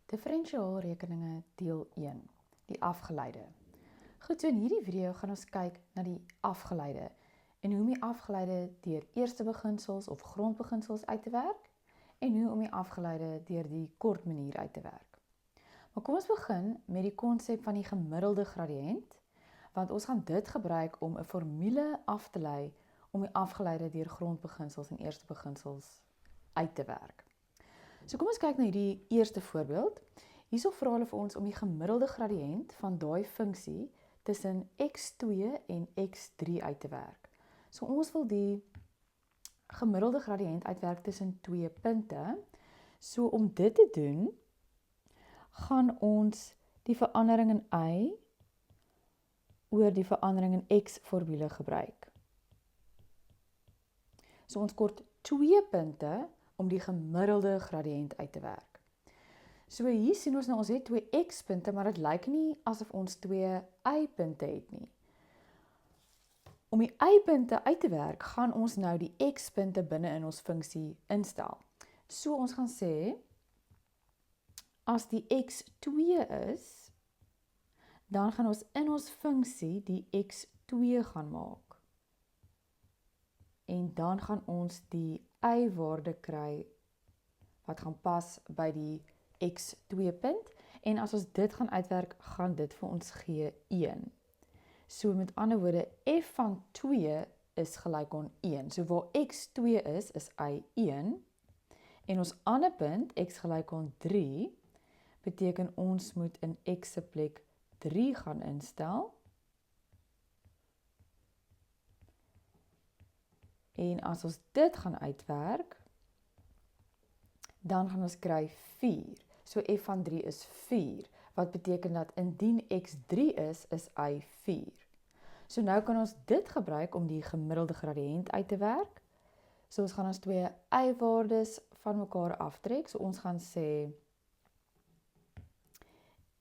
Differentiaalrekeninge deel 1, die afgeleide. Goed, so in hierdie video gaan ons kyk na die afgeleide en hoe om die afgeleide deur eerste beginsels of grondbeginsels uit te werk en hoe om die afgeleide deur die kort manier uit te werk. Maar kom ons begin met die konsep van die gemiddelde gradiënt, want ons gaan dit gebruik om 'n formule af te lei om die afgeleide deur grondbeginsels en eerste beginsels uit te werk. So kom ons kyk na hierdie eerste voorbeeld. Hierso vra hulle vir ons om die gemiddelde gradiënt van daai funksie tussen x2 en x3 uit te werk. So ons wil die gemiddelde gradiënt uitwerk tussen twee punte. So om dit te doen, gaan ons die verandering in y oor die verandering in x formule gebruik. So ons kort twee punte om die gemiddelde gradiënt uit te werk. So hier sien ons nou, ons het twee x-punte, maar dit lyk nie asof ons twee y-punte het nie. Om die y-punte uit te werk, gaan ons nou die x-punte binne in ons funksie instel. So ons gaan sê, as die x2 is, dan gaan ons in ons funksie die x2 gaan maak. En dan gaan ons die y-waarde kry wat gaan pas by die x2 punt, en as ons dit gaan uitwerk, gaan dit vir ons gee 1. So met ander woorde, f van 2 is gelyk aan 1. So waar x2 is y1, en ons ander punt, x gelyk aan 3, beteken ons moet in x se plek 3 gaan instel. En as ons dit gaan uitwerk, dan gaan ons kry 4. So f van 3 is 4, wat beteken dat indien x 3 is y 4. So nou kan ons dit gebruik om die gemiddelde gradiënt uit te werk. So ons gaan ons twee y-waardes van mekaar aftrek. So ons gaan sê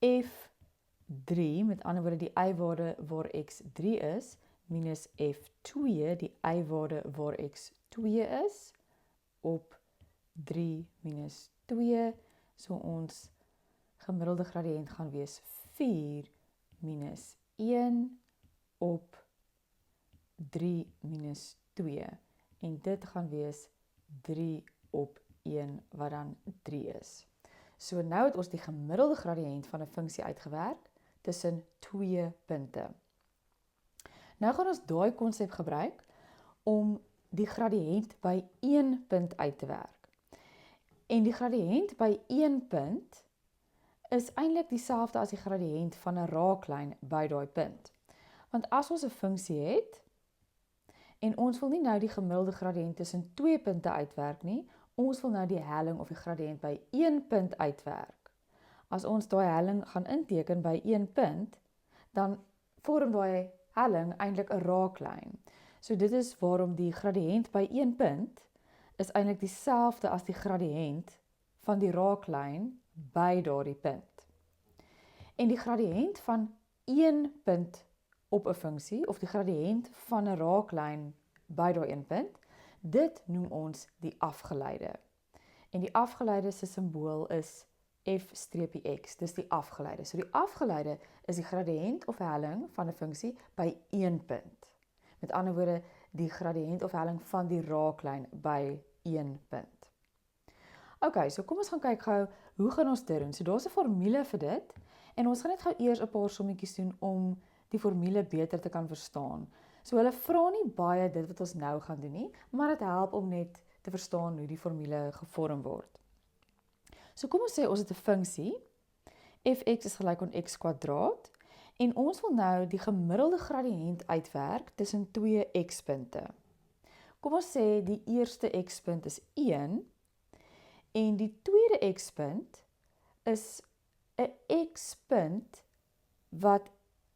f3, met ander woorde die y-waarde waar x 3 is, minus f2, die y-waarde waar x 2 is, op 3 minus 2, so ons gemiddelde gradiënt gaan wees 4 minus 1 op 3 minus 2, en dit gaan wees 3 op 1, wat dan 3 is. So nou het ons die gemiddelde gradiënt van 'n funksie uitgewerk tussen twee punte. Nou gaan ons daai konsep gebruik om die gradiënt by een punt uit te werk. En die gradiënt by een punt is eintlik dieselfde as die gradiënt van 'n raaklyn by daai punt. Want as ons 'n funksie het, en ons wil nie nou die gemiddelde gradiënt tussen twee punte uitwerk nie, ons wil nou die helling of die gradiënt by een punt uitwerk. As ons daai helling gaan inteken by een punt, dan vorm daai helling eintlik 'n raaklyn. So dit is waarom die gradiënt by een punt is eintlik dieselfde as die gradiënt van die raaklyn by daardie punt. En die gradiënt van een punt op 'n funksie, of die gradiënt van 'n raaklyn by daai een punt, dit noem ons die afgeleide. En die afgeleide se simbool is f-x, dis die afgeleide. So die afgeleide is die gradiënt of helling van 'n funksie by een punt. Met ander woorde, die gradiënt of helling van die raaklyn by een punt. Ok, so kom ons gaan kyk gou, hoe gaan ons dit doen? So daar's 'n formule vir dit, en ons gaan net gou eers 'n paar sommetjies doen om die formule beter te kan verstaan. So hulle vra nie baie dit wat ons nou gaan doen nie, maar dit help om net te verstaan hoe die formule gevorm word. So kom ons sê ons het 'n funksie, fx is gelyk aan x kwadraat, en ons wil nou die gemiddelde gradiënt uitwerk tussen twee x-punte. Kom ons sê die eerste x-punt is 1, en die tweede x-punt is 'n x-punt wat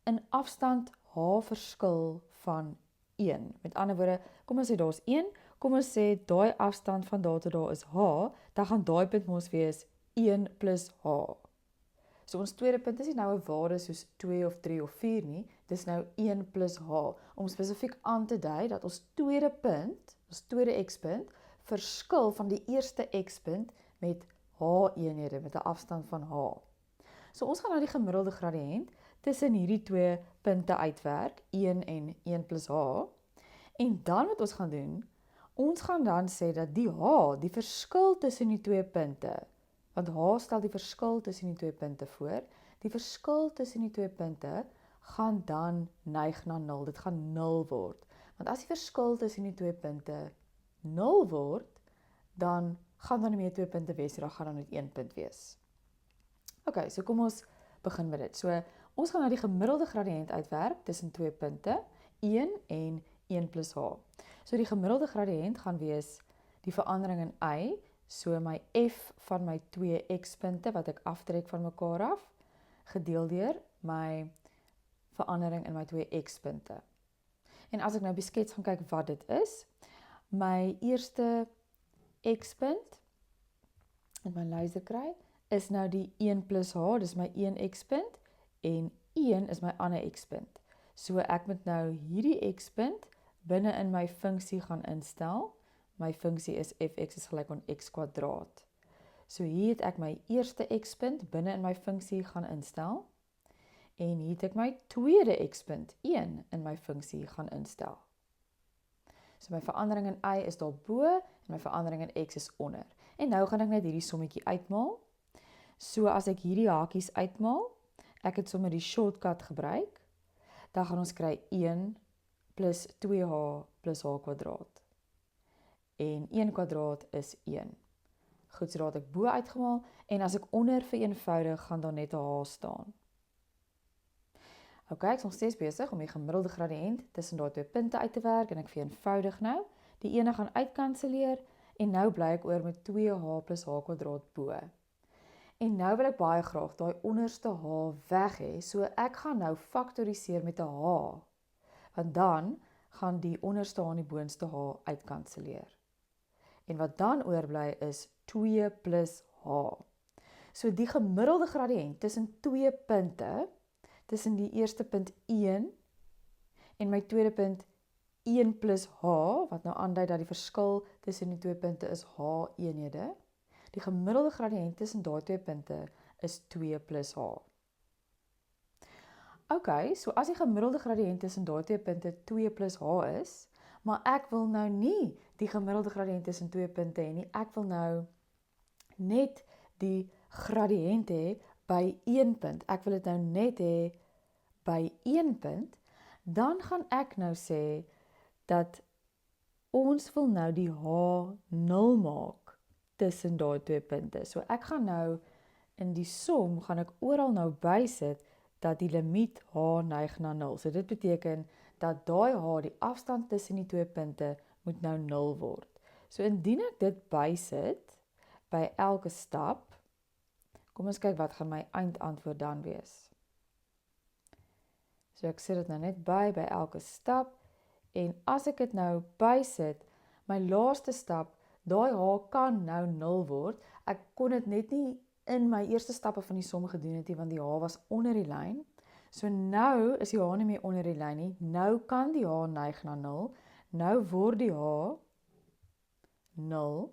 in afstand h verskil van 1. Met ander woorde, kom ons sê daar is 1, kom ons sê daai afstand van daar tot daar is h, dan gaan daai punt mos wees 1 plus h. So ons tweede punt is nie nou 'n waarde soos 2 of 3 of 4 nie, dis nou 1 plus h, om spesifiek aan te dui dat ons tweede punt, ons tweede x-punt, verskil van die eerste x-punt met h-eenhede met 'n afstand van h. So ons gaan nou die gemiddelde gradiënt tussen hierdie twee punte uitwerk, 1 en 1 plus h. En dan wat ons gaan doen, ons gaan dan sê dat die h, die verskil tussen die twee punte, want h stel die verskil tussen die twee punte voor, die verskil tussen die twee punte gaan dan neig na 0, dit gaan 0 word. Want as die verskil tussen die twee punte 0 word, dan gaan dan nie meer twee punte wees, dan gaan dan net 1 punt wees. Ok, so kom ons begin met dit. So, ons gaan nou die gemiddelde gradiënt uitwerk tussen twee punte, 1 en 1 plus h. So die gemiddelde gradiënt gaan wees die verandering in y, so my f van my 2 x-punte wat ek aftrek van mekaar af, gedeel deur my verandering in my 2 x-punte. En as ek nou op die skets gaan kyk wat dit is, my eerste x-punt, en my laser kry, is nou die 1 plus h, dis my 1 x-punt, en 1 is my ander x-punt. So ek moet nou hierdie x-punt binne in my funksie gaan instel. My funksie is fx is gelyk aan x kwadraat. So hier het ek my eerste x-punt binne in my funksie gaan instel. En hier het ek my tweede x-punt, 1, in my funksie gaan instel. So my verandering in y is daar bo en my verandering in x is onder. En nou gaan ek net hierdie sommetjie uitmaal. So as ek hierdie hakies uitmaal, ek het sommer die shortcut gebruik, dan gaan ons kry 1 plus 2h plus h kwadraat. En 1 kwadraat is 1. Goed, so daar het ek bo uitgemaal, en as ek onder vereenvoudig, gaan daar net 'n h staan. Ok, ek is nog steeds besig om die gemiddelde gradiënt tussen daai twee punte uit te werk, en ek vereenvoudig nou. Die ene gaan uitkanseleer, en nou bly ek oor met 2h plus h kwadraat bo. En nou wil ek baie graag daai onderste h weg hê, so ek gaan nou faktoriseer met 'n h, want dan gaan die onderste h en die boonste h uitkanseleer. En wat dan oorbly is 2 plus h. So die gemiddelde gradiënt tussen twee punte, tussen die eerste punt 1 en my tweede punt 1 plus h, wat nou aandui dat die verskil tussen die twee punte is h-eenhede, die gemiddelde gradiënt tussen daai twee punte is 2 plus h. Ok, so as die gemiddelde gradiënt tussen daai twee punte 2 plus h is, maar ek wil nou nie die gemiddelde gradiënt tussen twee punte hê nie, ek wil nou net die gradiënt hê by 1 punt, ek wil dit nou net hê by 1 punt, dan gaan ek nou sê dat ons wil nou die h 0 maak tussen daai twee punte. So ek gaan nou in die som, gaan ek oral nou bysit dat die limiet h neig na 0. So dit beteken dat daai h, die afstand tussen die twee punte, moet nou 0 word. So indien ek dit bysit by elke stap, kom ons kyk wat gaan my eindantwoord dan wees. So ek sit dit nou net by elke stap, en as ek dit nou bysit, my laaste stap, daai h kan nou 0 word. Ek kon dit net nie in my eerste stappe van die som gedoen het nie, want die h was onder die lyn. So nou is die h nie meer onder die lyn nie. Nou kan die h neig na 0. Nou word die h 0.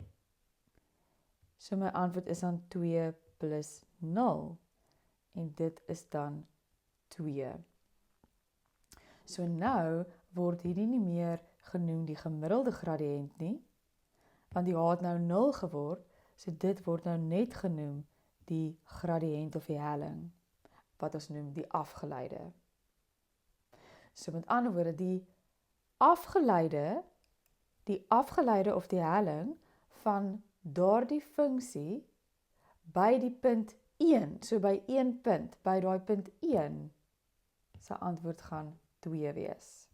So my antwoord is dan 2 plus 0. En dit is dan 2. So nou word hierdie nie meer genoem die gemiddelde gradiënt nie, want die h het nou 0 geword, so dit word nou net genoem die gradiënt of die helling, wat ons noem die afgeleide. So met ander woorde, die afgeleide of die helling van daardie funksie by die punt 1, so by 1 punt, by daai punt 1, sy antwoord gaan 2 wees.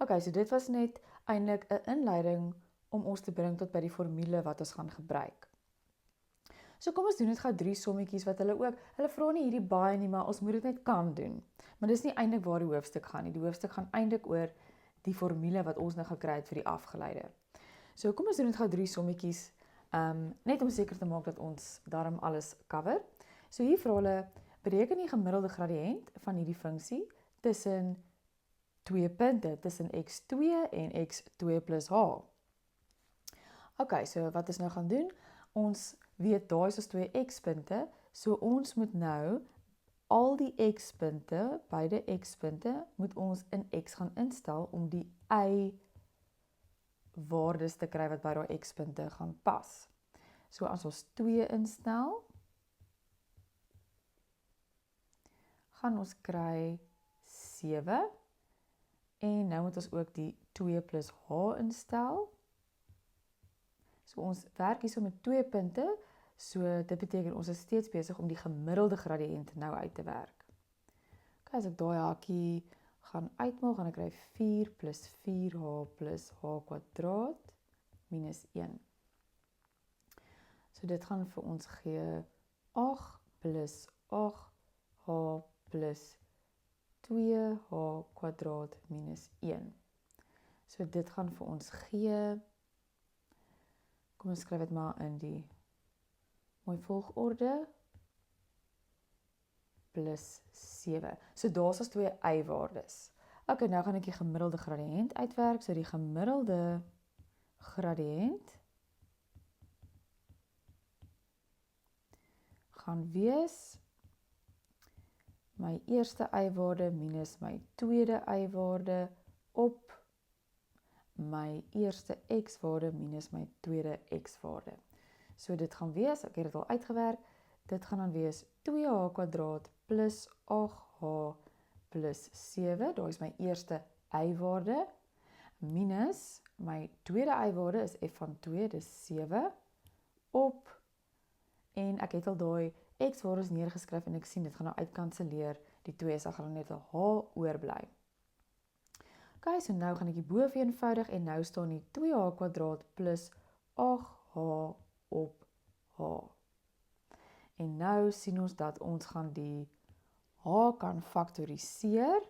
Ok, so dit was net eintlik 'n inleiding om ons te bring tot by die formule wat ons gaan gebruik. So kom ons doen net gou 3 sommetjies wat hulle vra nie hierdie baie nie, maar ons moet dit net kan doen. Maar dis nie eintlik waar die hoofstuk gaan nie. Die hoofstuk gaan eintlik oor die formule wat ons nou gekry het vir die afgeleide. So kom ons doen net gou 3 sommetjies, net om seker te maak dat ons daarom alles cover. So hier vra hulle, bereken die gemiddelde gradiënt van hierdie funksie tussen twee punte, tussen x2 en x2 plus h. Ok, so wat ons nou gaan doen, ons weet daar is ons 2 x-punte, so ons moet nou al die x-punte, beide x-punte, moet ons in x gaan instel om die y-waardes te kry wat by daai x-punte gaan pas. So as ons 2 instel, gaan ons kry 7, en nou moet ons ook die 2 plus h instel. So ons werk hier so met 2 punte, so dit beteken ons is steeds besig om die gemiddelde gradiënt nou uit te werk. Ok, as ek daai hakie gaan uitmaak, gaan ek kry 4 plus 4h plus h kwadraat minus 1. So dit gaan vir ons gee 8 plus 8h plus 2h kwadraat minus 1. So dit gaan vir ons gee, kom ons skryf dit maar in die mooi volgorde, plus 7. So daar is ons 2 y-waardes. Ok, nou gaan ek die gemiddelde gradiënt uitwerk, so die gemiddelde gradiënt gaan wees my eerste y-waarde minus my tweede y-waarde op my eerste x-waarde minus my tweede x-waarde. So dit gaan wees, ek het dit al uitgewerk, dit gaan dan wees 2h kwadraat plus 8h plus 7, daar is my eerste y-waarde, minus my tweede y-waarde is f van 2, dis 7, op, en ek het al daai x-waardes neergeskryf en ek sien dit gaan nou uitkanseleer, die 2 sal gaan net 'n h oorbly. Ok, so nou gaan ek die bo vereenvoudig en nou staan die 2h kwadraat plus 8h op h. En nou sien ons dat ons gaan die h kan faktoriseer,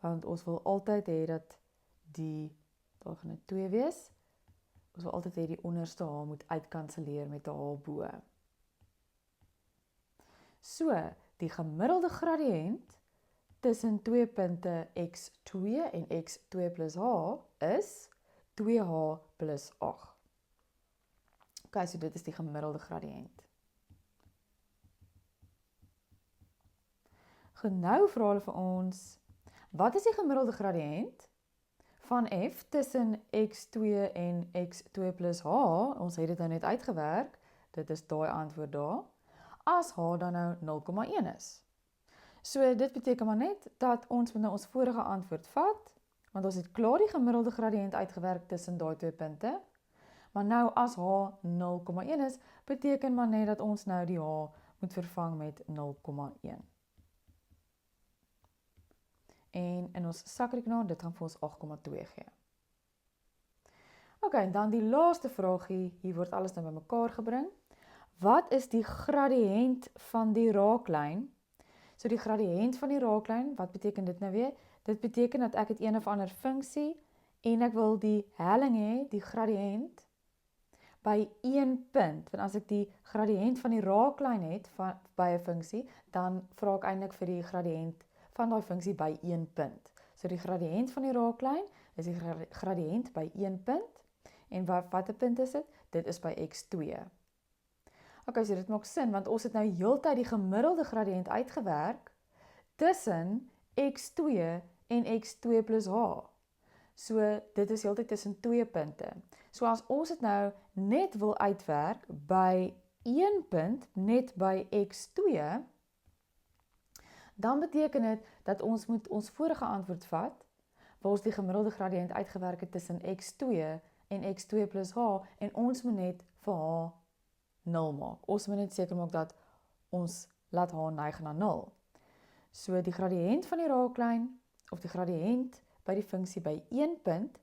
want ons wil altyd hê dat daar gaan 'n 2 wees, ons wil altyd hê die onderste h moet uitkanseleer met 'n h bo. So, die gemiddelde gradiënt tussen 2 punte x2 en x2 plus h is 2h plus 8. Ok, so dit is die gemiddelde gradiënt. Nou vra hulle vir ons, wat is die gemiddelde gradiënt van f tussen x2 en x2 plus h? Ons het dit nou net uitgewerk, dit is daai antwoord daar, as h dan nou 0,1 is. So dit beteken maar net dat ons moet nou ons vorige antwoord vat, want ons het klaar die gemiddelde gradiënt uitgewerk tussen daai 2 punte, maar nou as h 0,1 is, beteken maar net dat ons nou die h moet vervang met 0,1. En in ons sakrekenaar, dit gaan vir ons 8,2 gee. Ok, en dan die laaste vraagie, hier word alles nou bymekaar gebring. Wat is die gradiënt van die raaklyn? So die gradiënt van die raaklyn, wat beteken dit nou weer? Dit beteken dat ek het een of ander funksie en ek wil die helling hê, die gradiënt, by 1 punt. Want as ek die gradiënt van die raaklyn het by 'n funksie, dan vra ek eintlik vir die gradiënt van daai funksie by 1 punt. So die gradiënt van die raaklyn is die gradiënt by 1 punt. En wat 'n punt is dit? Dit is by x2. Ok, so dit maak sin, want ons het nou heeltyd die gemiddelde gradiënt uitgewerk tussen x2 en x2 plus h. So dit is heeltyd tussen 2 punte. So as ons dit nou net wil uitwerk by 1 punt, net by x2, dan beteken dit dat ons moet ons vorige antwoord vat, waar ons die gemiddelde gradiënt uitgewerk het tussen x2 en x2 plus h, en ons moet net vir h 0 maak. Ons moet net seker maak dat ons laat h neig na 0. So die gradiënt van die raaklyn, of die gradiënt by die funksie by 1 punt,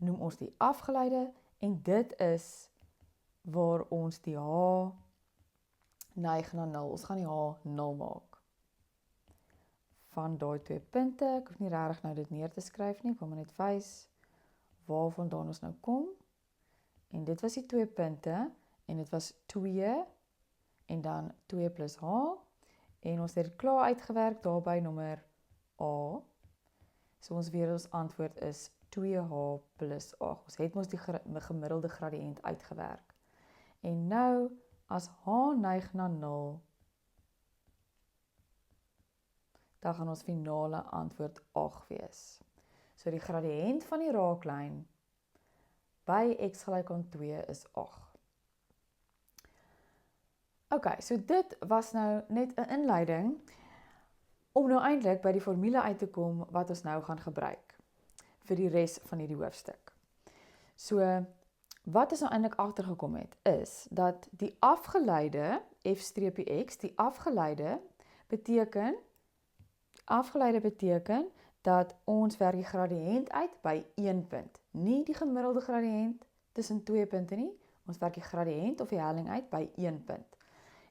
noem ons die afgeleide, en dit is waar ons die h neig na 0. Ons gaan die h 0 maak. Van daai 2 punte, ek hoef nie regtig nou dit neer te skryf nie, ek wil maar net wys waarvandaan ons nou kom. En dit was die 2 punte, en dit was 2, en dan 2 plus h, en ons het dit klaar uitgewerk daarby nommer a. So ons weer ons antwoord is 2h plus 8. Ons het ons die gemiddelde gradiënt uitgewerk. En nou, as h neig na 0, dan gaan ons finale antwoord 8 wees. So die gradiënt van die raaklyn by x gelyk aan 2 is 8. Ok, so dit was nou net 'n inleiding om nou eintlik by die formule uit te kom wat ons nou gaan gebruik vir die res van hierdie hoofstuk. So, wat ons nou eintlik agtergekom het, is dat die afgeleide f-x, die afgeleide beteken dat ons werk die gradiënt uit by 1 punt. Nie die gemiddelde gradiënt tussen 2 punte nie, ons werk die gradiënt of die helling uit by 1 punt.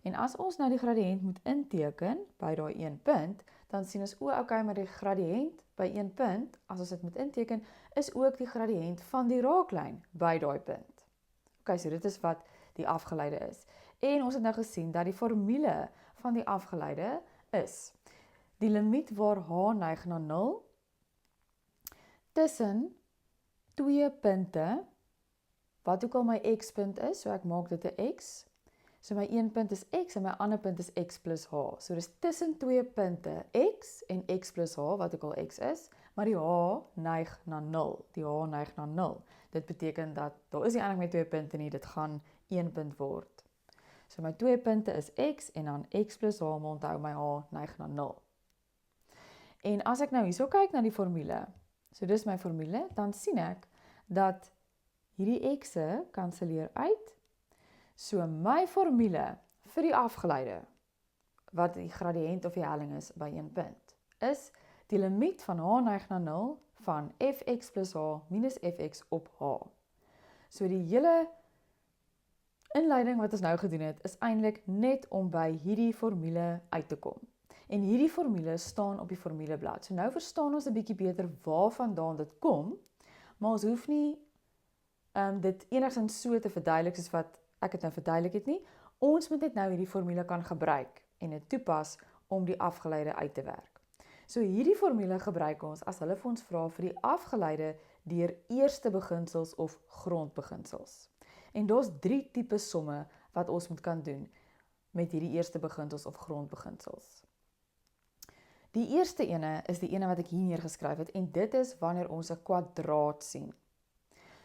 En as ons nou die gradiënt moet inteken by daai 1 punt, dan sien ons okay, maar die gradiënt by 1 punt, as ons dit moet inteken, is ook die gradiënt van die raaklyn by daai punt. Okay, so dit is wat die afgeleide is. En ons het nou gesien dat die formule van die afgeleide is die limiet waar h neig na 0 tussen 2 punte, wat ook al my x-punt is, so ek maak dit 'n x. So my een punt is x en my ander punt is x plus h. So dis tussen 2 punte x en x plus h, wat ook al x is, maar die h neig na 0. Die h neig na 0. Dit beteken dat daar is nie eintlik met 2 punte nie, dit gaan 1 punt word. So my 2 punte is x en dan x plus h, maar onthou my h neig na 0. En as ek nou hierso kyk na die formule, so dis my formule, dan sien ek dat hierdie x'e kanselleer uit. So my formule vir die afgeleide, wat die gradiënt of die helling is by 1 punt, is die limiet van h neig na 0 van fx plus h minus fx op h. So die hele inleiding wat ons nou gedoen het, is eintlik net om by hierdie formule uit te kom. En hierdie formule staan op die formuleblad. So nou verstaan ons 'n bietjie beter waarvandaan dit kom, maar ons hoef nie dit enigstens so te verduidelik soos wat ek het nou verduidelik het nie. Ons moet net nou hierdie formule kan gebruik en dit toepas om die afgeleide uit te werk. So hierdie formule gebruik ons as hulle vir ons vra vir die afgeleide deur eerste beginsels of grondbeginsels. En daar's 3 tipe somme wat ons moet kan doen met hierdie eerste beginsels of grondbeginsels. Die eerste ene is die ene wat ek hier neergeskryf het en dit is wanneer ons 'n kwadraat sien.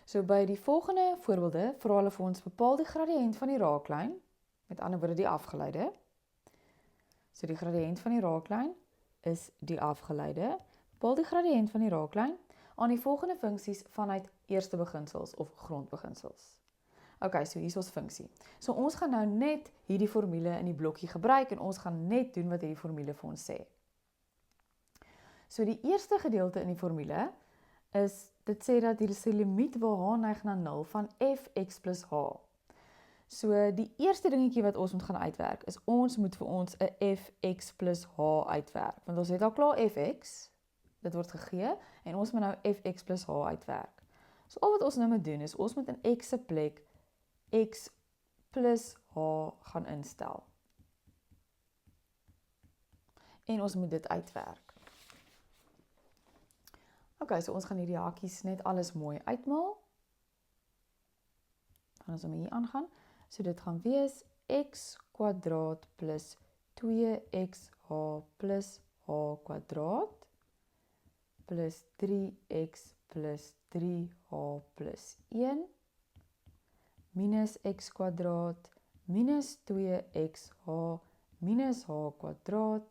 So by die volgende voorbeelde vra hulle vir ons bepaal die gradiënt van die raaklyn, met ander woorde die afgeleide. So die gradiënt van die raaklyn is die afgeleide. Bepaal die gradiënt van die raaklyn aan die volgende funksies vanuit eerste beginsels of grondbeginsels. Okay, so hier is ons funksie. So ons gaan nou net hierdie formule in die blokkie gebruik en ons gaan net doen wat hierdie formule vir ons sê. So die eerste gedeelte in die formule is, dit sê dat hier is die limiet waar h neig na 0 van fx plus h. So die eerste dingetjie wat ons moet gaan uitwerk, is ons moet vir ons 'n fx plus h uitwerk. Want ons het al klaar fx, dit word gegee, en ons moet nou fx plus h uitwerk. So al wat ons nou moet doen, is ons moet in x se plek x plus h gaan instel. En ons moet dit uitwerk. Ok, so ons gaan hierdie hakies net alles mooi uitmaal. Gaan ons hier aangaan. So dit gaan wees x kwadraat plus 2xh plus h kwadraat plus 3x plus 3h plus 1 minus x kwadraat minus 2xh minus h kwadraat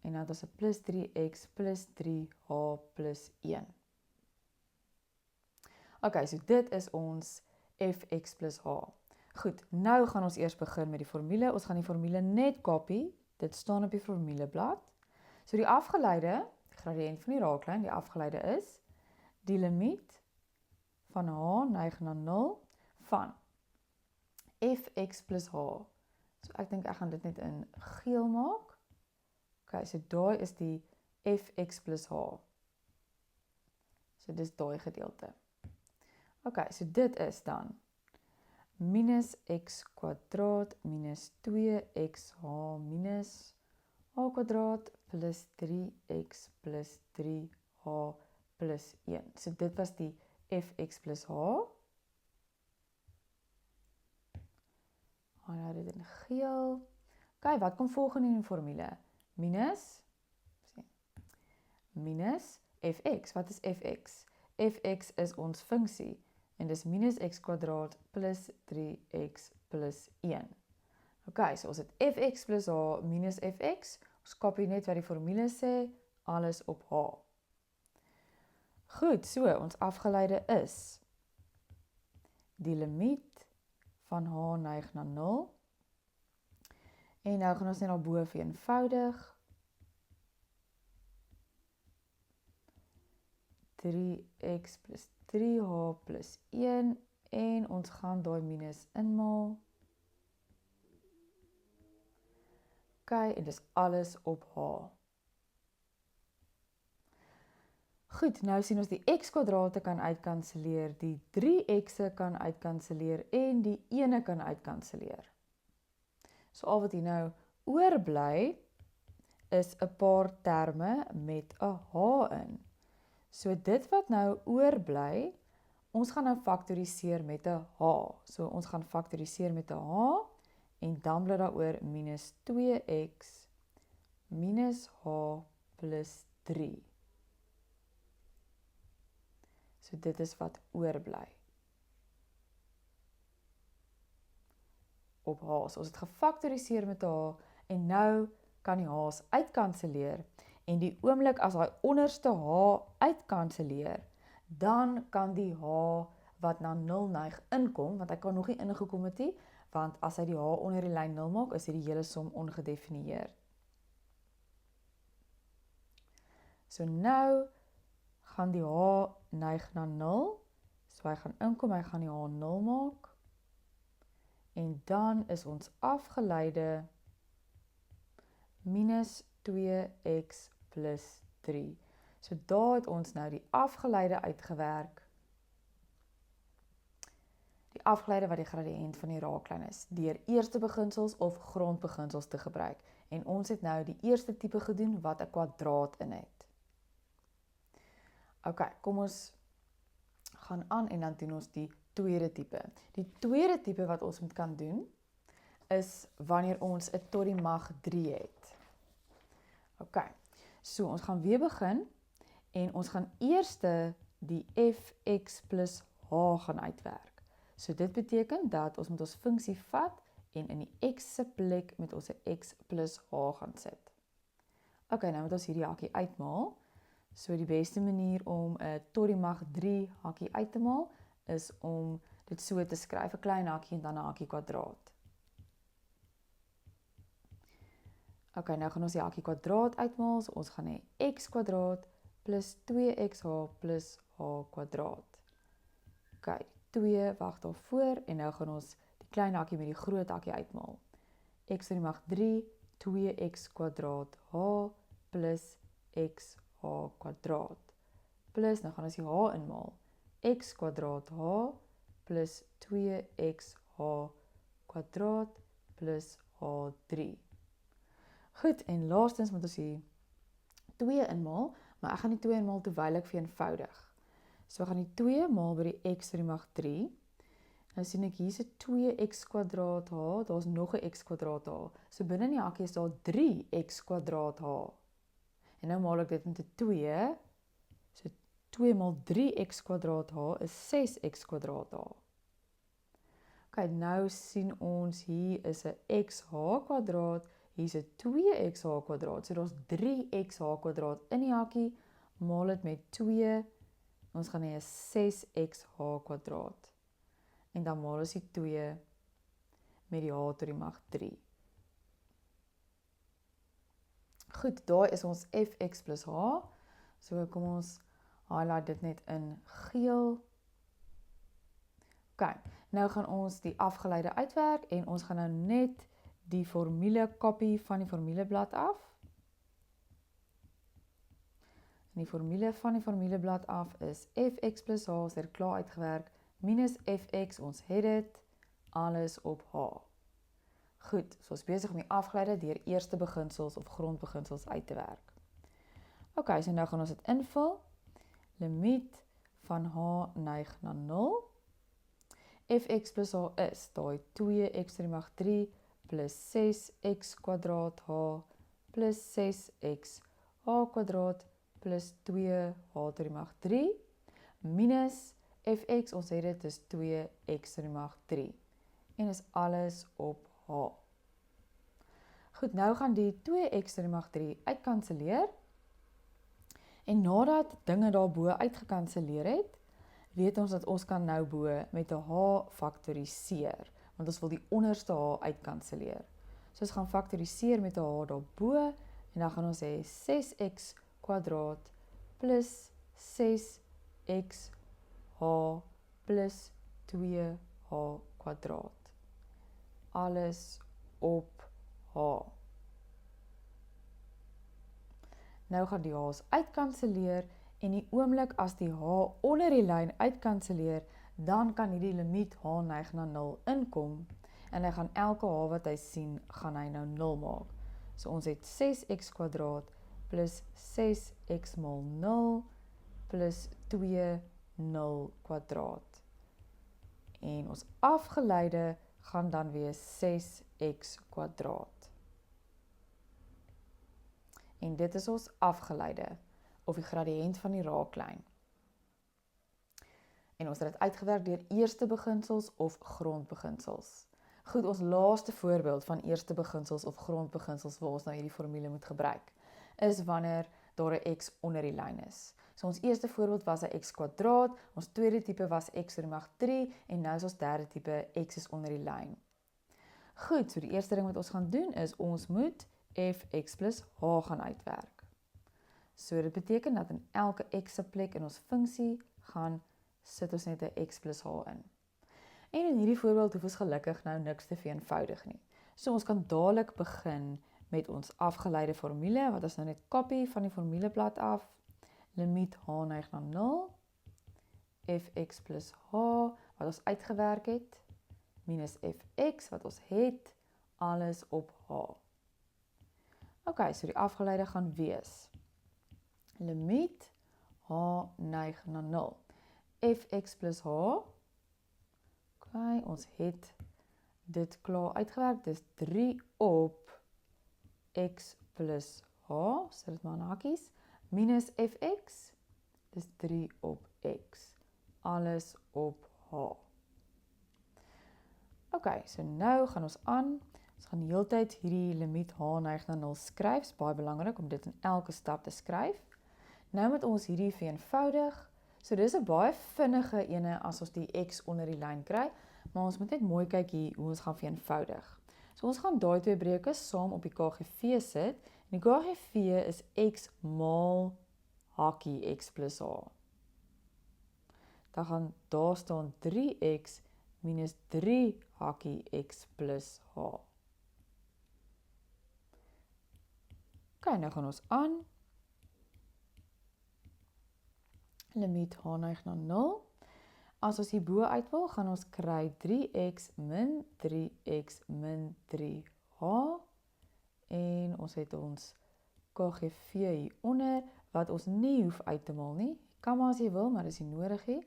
en dan het ons 'n plus 3x plus 3h plus 1. Ok, so dit is ons fx plus h. Goed, nou gaan ons eers begin met die formule. Ons gaan die formule net kopie. Dit staan op die formuleblad. So die afgeleide, die gradiënt van die raaklyn, die afgeleide is die limiet van h neig na 0 van fx plus h. So ek dink ek gaan dit net in geel maak. Ok, so daai is die fx plus h. So dis daai gedeelte. Ok, so dit is dan minus x kwadraat minus 2xh minus h kwadraat plus 3x plus 3h plus 1. So dit was die fx plus h. Highlight dit in geel. Ok, wat kom volgende in die formule? Minus fx. Wat is fx? Fx is ons funksie en dis minus x kwadraat plus 3x plus 1. Ok, so ons het fx plus h minus fx. Ons kopie net wat die formule sê, alles op h. Goed, so ons afgeleide is die limiet van h neig na 0. En nou gaan ons net daarbo vereenvoudig. 3x plus 3h plus 1 en ons gaan daai minus inmaal. Ok, en dis alles op h. Goed, nou sien ons die x kwadrate kan uitkanselleer, die 3x'e kan uitkanselleer en die 1'e kan uitkanselleer. So al wat hier nou oorbly is 'n paar terme met 'n h in. So dit wat nou oorbly, ons gaan nou faktoriseer met 'n h. So ons gaan faktoriseer met 'n h en dan bly daaroor minus 2x minus h plus 3. So dit is wat oorbly. Op h. So ons het gefaktoriseer met 'n h en nou kan die h's uitkanselleer. En die oomblik as daai onderste h uitkanselleer, dan kan die h wat na 0 neig inkom, want hy kan nog nie ingekom het nie, want as hy die h onder die lyn 0 maak, is die hele som ongedefinieer. So nou gaan die h neig na 0, so hy gaan inkom, hy gaan die h 0 maak, en dan is ons afgeleide minus 2x plus 3. So daar het ons nou die afgeleide uitgewerk. Die afgeleide wat die gradiënt van die raaklyn is, deur eerste beginsels of grondbeginsels te gebruik. En ons het nou die eerste tipe gedoen wat 'n kwadraat in het. Ok, kom ons gaan aan en dan doen ons die tweede tipe. Die tweede tipe wat ons moet kan doen, is wanneer ons 'n tot die mag 3 het. Ok, so ons gaan weer begin en ons gaan eerste die fx plus h gaan uitwerk. So dit beteken dat ons moet ons funksie vat en in die x se plek met ons x plus h gaan sit. Ok, nou moet ons hierdie hakkie uitmaal. So die beste manier om 'n tot die mag 3 hakkie uit te maal, is om dit so te skryf, 'n klein hakkie en dan 'n hakkie kwadraat. Ok, nou gaan ons die hakkie kwadraat uitmaal, so ons gaan hê x kwadraat plus 2xh plus h kwadraat. Ok, 2 wag daarvoor en nou gaan ons die klein hakkie met die groot hakkie uitmaal. X tot die mag 3, 2x kwadraat h plus x h kwadraat. Plus, nou gaan ons die h inmaal. X kwadraat h plus 2xh kwadraat plus h3. Goed, en laastens moet ons die 2 inmaal, maar ek gaan die 2 inmaal terwyl ek vereenvoudig. So ek gaan die 2 maal by die x tot die mag 3. Nou sien ek hier's 'n 2x kwadraat h, daar's nog 'n x kwadraat h. So binne in die hakkie is daar 3x kwadraat h. En nou maal ek dit met 'n 2. So 2 maal 3x kwadraat h is 6x kwadraat h. Ok, nou sien ons hier is 'n xh kwadraat, hier's 'n 2xh kwadraat. So daar's 3xh kwadraat in die hakkie, maal dit met 2. Ons gaan hê 'n 6xh kwadraat. En dan maal ons die 2 met die h tot die mag 3. Goed, daar is ons fx plus h. So kom ons highlight dit net in geel. Ok, nou gaan ons die afgeleide uitwerk en ons gaan nou net die formule kopie van die formuleblad af. En die formule van die formuleblad af is fx plus h, ons het klaar uitgewerk, minus fx, ons het dit, alles op h. Goed, so ons besig om die afgeleide deur eerste beginsels of grondbeginsels uit te werk. Ok, so nou gaan ons dit invul. limiet van h neig na 0. Fx plus h is daai 2x to die mag 3 plus 6x kwadraat h plus 6x h kwadraat plus 2h to die mag 3 minus fx, ons het dit is 2x to die mag 3 en is alles op h. Goed, nou gaan die 2x to die mag 3 uitkanseleer en nadat dinge daarbo uitgekanseleer het, weet ons dat ons kan nou bo met 'n h faktoriseer, want ons wil die onderste h uitkanseleer. So ons gaan faktoriseer met 'n h daarbo en dan gaan ons hê 6x kwadraat plus 6x h plus 2h kwadraat. Alles op h. Nou gaan die h's uitkanseleer en die oomblik as die h onder die lyn uitkanseleer, dan kan hierdie limiet h neig na 0 inkom en hy gaan elke h wat hy sien, gaan hy nou 0 maak. So ons het 6x kwadraat plus 6x mal 0 plus 2 0 kwadraat. En ons afgeleide gaan dan wees 6x kwadraat. En dit is ons afgeleide, of die gradiënt van die raaklyn. En ons het dit uitgewerk deur eerste beginsels of grondbeginsels. Goed, ons laaste voorbeeld van eerste beginsels of grondbeginsels waar ons nou hierdie formule moet gebruik, is wanneer daar 'n x onder die lyn is. So ons eerste voorbeeld was 'n x kwadraat, ons tweede tipe was x to die mag 3 en nou is ons derde tipe x is onder die lyn. Goed, so die eerste ding wat ons gaan doen is ons moet fx plus h gaan uitwerk. So dit beteken dat in elke x se plek in ons funksie gaan sit ons net 'n x plus h in. En in hierdie voorbeeld hoef ons gelukkig nou niks te vereenvoudig nie. So ons kan dadelik begin met ons afgeleide formule, wat ons nou net kopie van die formuleblad af. Limiet h neig na 0, fx plus h, wat ons uitgewerk het, minus fx, wat ons het, alles op h. Ok, so die afgeleide gaan wees. Limiet h neig na 0. Fx plus h. Ok, ons het dit klaar uitgewerk. Dis 3 op x plus h. Sit dit maar in hakies. Minus fx. Dis 3 op x. Alles op h. Ok, so nou gaan ons aan. Ons gaan die hele tyd hierdie limiet h neig na 0 skryf. Is baie belangrik om dit in elke stap te skryf. Nou moet ons hierdie vereenvoudig. So dis 'n baie vinnige ene as ons die x onder die lyn kry, maar ons moet net mooi kyk hier hoe ons gaan vereenvoudig. So ons gaan daai twee breuke saam op die KGV sit en die KGV is x maal hakkie x plus h. Dan gaan daar staan 3x minus 3 hakkie x plus h. Ok, nou gaan ons aan. Limiet h neig na 0. As ons hierbo uit wil, gaan ons kry 3x min 3x min 3h. En ons het ons KGV hieronder, wat ons nie hoef uit te maal nie. Jy kan maar as jy wil, maar dis nie nodig nie.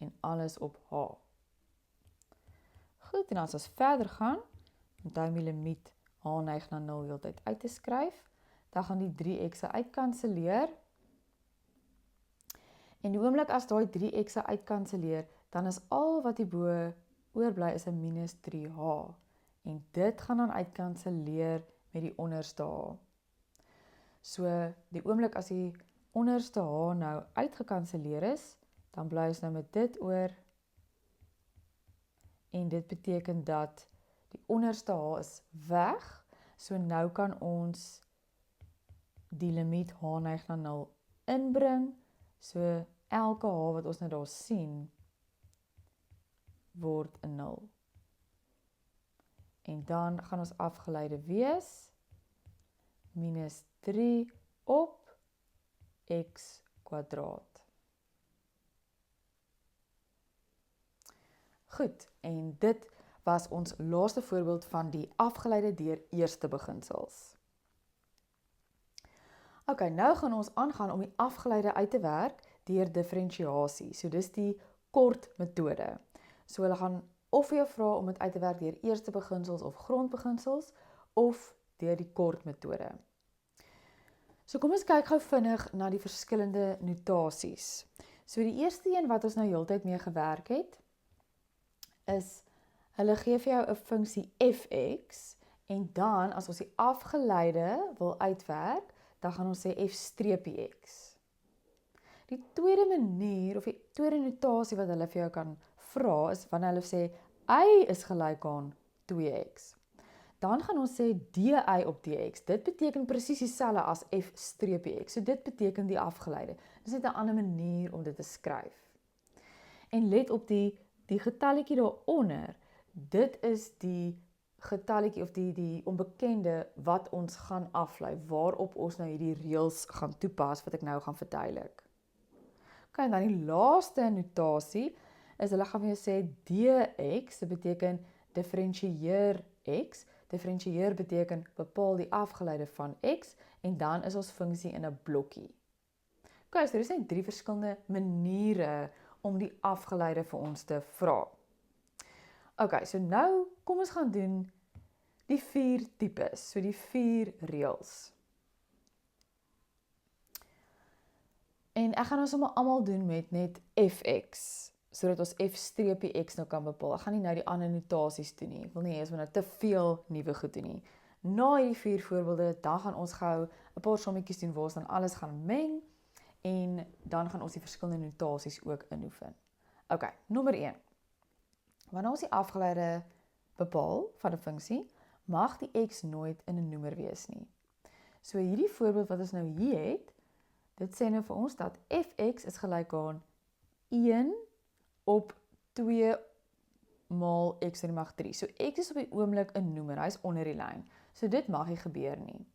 En alles op h. Goed, en as ons verder gaan, onthou my limiet h neig na 0 heeltyd uit te skryf, dan gaan die 3x'e uitkanseleer. En die oomblik as daai 3x'e uitkanseleer, dan is al wat hierbo oorbly is 'n minus 3h. En dit gaan dan uitkanseleer met die onderste h. So die oomblik as die onderste h nou uitgekanseleer is, dan bly ons nou met dit oor. En dit beteken dat die onderste h is weg. So nou kan ons die limiet h neig na 0 inbring. So elke h wat ons nou daar sien, word 'n 0. En dan gaan ons afgeleide wees, minus 3 op x kwadraat. Goed, en dit was ons laaste voorbeeld van die afgeleide deur eerste beginsels. Ok, nou gaan ons aangaan om die afgeleide uit te werk deur diferensiasie. So dis die kort metode. So hulle gaan of vir jou vra om dit uit te werk deur eerste beginsels of grondbeginsels of deur die kort metode. So kom ons kyk gou vinnig na die verskillende notasies. So die eerste een wat ons nou heeltyd mee gewerk het, is hulle gee vir jou 'n funksie fx en dan as ons die afgeleide wil uitwerk, dan gaan ons sê f-x. Die tweede manier of die tweede notasie wat hulle vir jou kan vra is wanneer hulle sê y is gelyk aan 2x. Dan gaan ons sê dy op dx. Dit beteken presies dieselfde as f-x. So dit beteken die afgeleide. Dis net 'n ander manier om dit te skryf. En let op die getalletjie daaronder. Dit is die getalletjie of die onbekende wat ons gaan aflei, waarop ons nou hierdie reëls gaan toepas wat ek nou gaan verduidelik. Okay, dan die laaste notasie is hulle gaan vir jou sê dx, dit beteken diferensieer x. Diferensieer beteken bepaal die afgeleide van x en dan is ons funksie in 'n blokkie. Okay, so dis net 3 verskillende maniere om die afgeleide vir ons te vra. Okay, so nou kom ons gaan doen die 4 tipes, so die 4 reëls. En ek gaan ons almal doen met net fx, sodat ons f-x nou kan bepaal. Ek gaan nie nou die ander notasies doen nie. Ek wil nie hê ons moet nou te veel nuwe goed doen nie. Na hierdie 4 voorbeelde, dan gaan ons gou 'n paar sommetjies doen waar ons dan alles gaan meng en dan gaan ons die verskillende notasies ook inoefen. Okay, nommer 1. Wanneer ons die afgeleide bepaal van 'n funksie, mag die x nooit in 'n noemer wees nie. So hierdie voorbeeld wat ons nou hier het, dit sê nou vir ons dat fx is gelyk aan 1 op 2 maal x to die mag 3. So x is op die oomblik 'n noemer, hy is onder die lyn. So dit mag nie gebeur nie.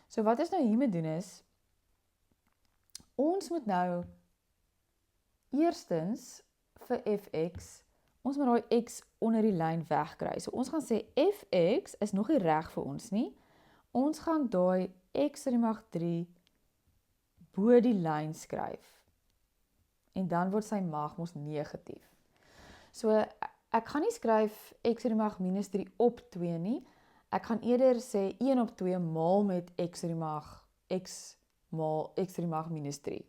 So wat ons nou hier moet doen is, ons moet nou eerstens vir fx, ons moet daai x onder die lyn wegkry. So ons gaan sê fx is nog nie reg vir ons nie. Ons gaan daai x to die mag 3 bo die lyn skryf. En dan word sy mag mos negatief. So ek gaan nie skryf x to die mag minus 3 op 2 nie. Ek gaan eerder sê 1 op 2 maal met x to die mag x maal x to die mag minus 3.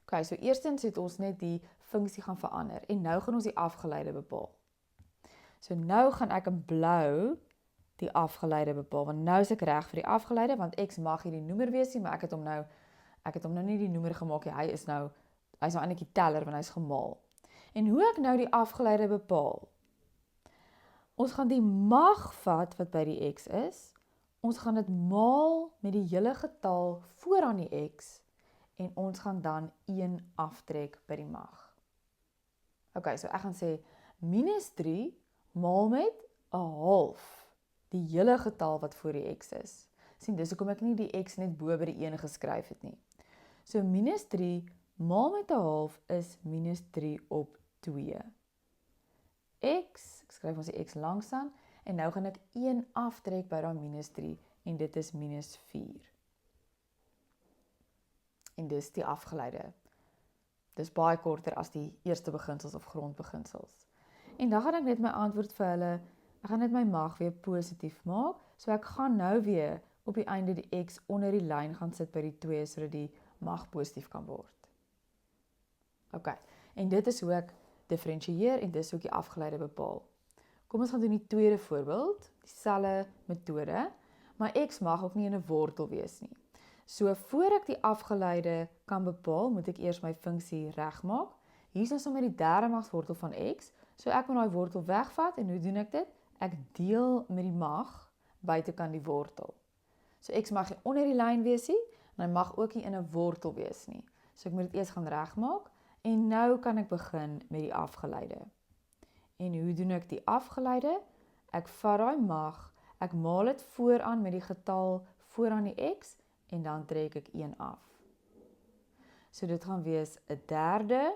Okay, so eerstens het ons net die funksie gaan verander en nou gaan ons die afgeleide bepaal. So nou gaan ek in blou die afgeleide bepaal, want nou is ek reg vir die afgeleide, want x mag hier die noemer wees nie, maar ek het hom nou nie die noemer gemaak nie, hy is nou eintlik die teller, want hy is gemaal. En hoe ek nou die afgeleide bepaal? Ons gaan die mag vat wat by die x is, ons gaan dit maal met die hele getal vooraan die x, en ons gaan dan 1 aftrek by die mag. Okay, so ek gaan sê minus 3 maal met 1/2, die hele getal wat voor die x is. Sien, dis hoekom ek nie die x net bo by die 1 geskryf het nie. So minus 3 maal met 1/2 is minus 3 op 2. X, ek skryf ons die x langsaan, en nou gaan ek 1 aftrek by daai minus 3, en dit is minus 4. En dis die afgeleide. Dis baie korter as die eerste beginsels of grondbeginsels. En dan gaan ek net my antwoord vir hulle, ek gaan net my mag weer positief maak, so ek gaan nou weer op die einde die x onder die lyn gaan sit by die 2, sodat die mag positief kan word. Okay, en dit is hoe ek diferensieer en dis hoe ek die afgeleide bepaal. Kom ons gaan doen die tweede voorbeeld, dieselfde metode, maar x mag ook nie in 'n wortel wees nie. So voor ek die afgeleide kan bepaal, moet ek eers my funksie regmaak. Hier is ons nou met die derde magswortel van x, so ek moet daai wortel wegvat, en hoe doen ek dit? Ek deel met die mag buitekant die wortel. So x mag nie onder die lyn wees nie, en hy mag ook nie in 'n wortel wees nie. So ek moet dit eers gaan regmaak, en nou kan ek begin met die afgeleide. En hoe doen ek die afgeleide? Ek vat daai mag, ek maal dit vooraan met die getal vooraan die x, en dan trek ek 1 af. So dit gaan wees 1/3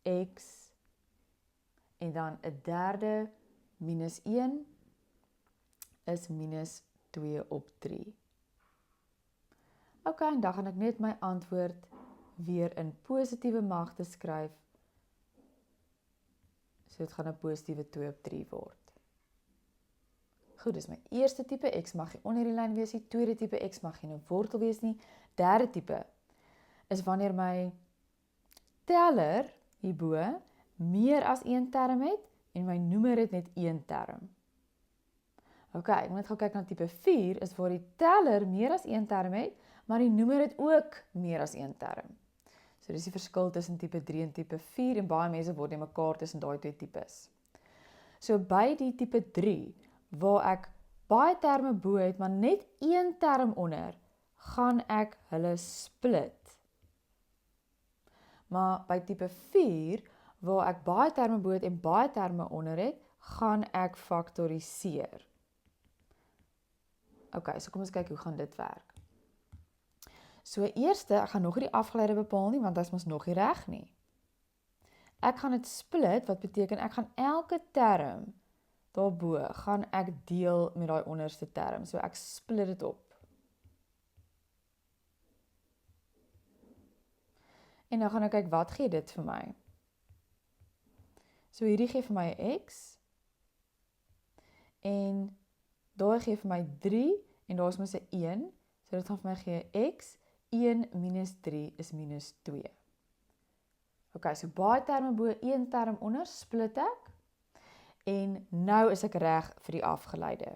x, en dan 1/3 minus 1 is minus 2 op 3. Ok, en dan gaan ek net my antwoord weer in positiewe magte skryf. So dit gaan 'n positiewe 2 op 3 word. Goed, dis my eerste tipe, x mag nie onder die lyn wees nie, tweede tipe, x mag nie 'n wortel wees nie, derde tipe is wanneer my teller hierbo meer as een term het en my noemer het net een term. Ok, ek moet net gou kyk na tipe 4, is waar die teller meer as een term het, maar die noemer het ook meer as een term. So dis die verskil tussen tipe 3 en tipe 4 en baie mense word in mekaar tussen daai twee tipes. So by die tipe 3, waar ek baie terme bo het, maar net een term onder, gaan ek hulle split. Maar by tipe 4, waar ek baie terme bo het en baie terme onder het, gaan ek faktoriseer. Ok, so kom ons kyk hoe gaan dit werk. So eerste, ek gaan nog nie die afgeleide bepaal nie, want dit is mos nog nie reg nie. Ek gaan dit split, wat beteken ek gaan elke term daarbo gaan ek deel met daai onderste term. So ek split dit op. En nou gaan ek kyk wat gee dit vir my. So hierdie gee vir my 'n x en daai gee vir my 3 en daar is mos 'n 1. So dit gaan vir my gee x 1 minus 3 is minus 2. Ok, so baie terme bo, een term onder, split ek. En nou is ek reg vir die afgeleide.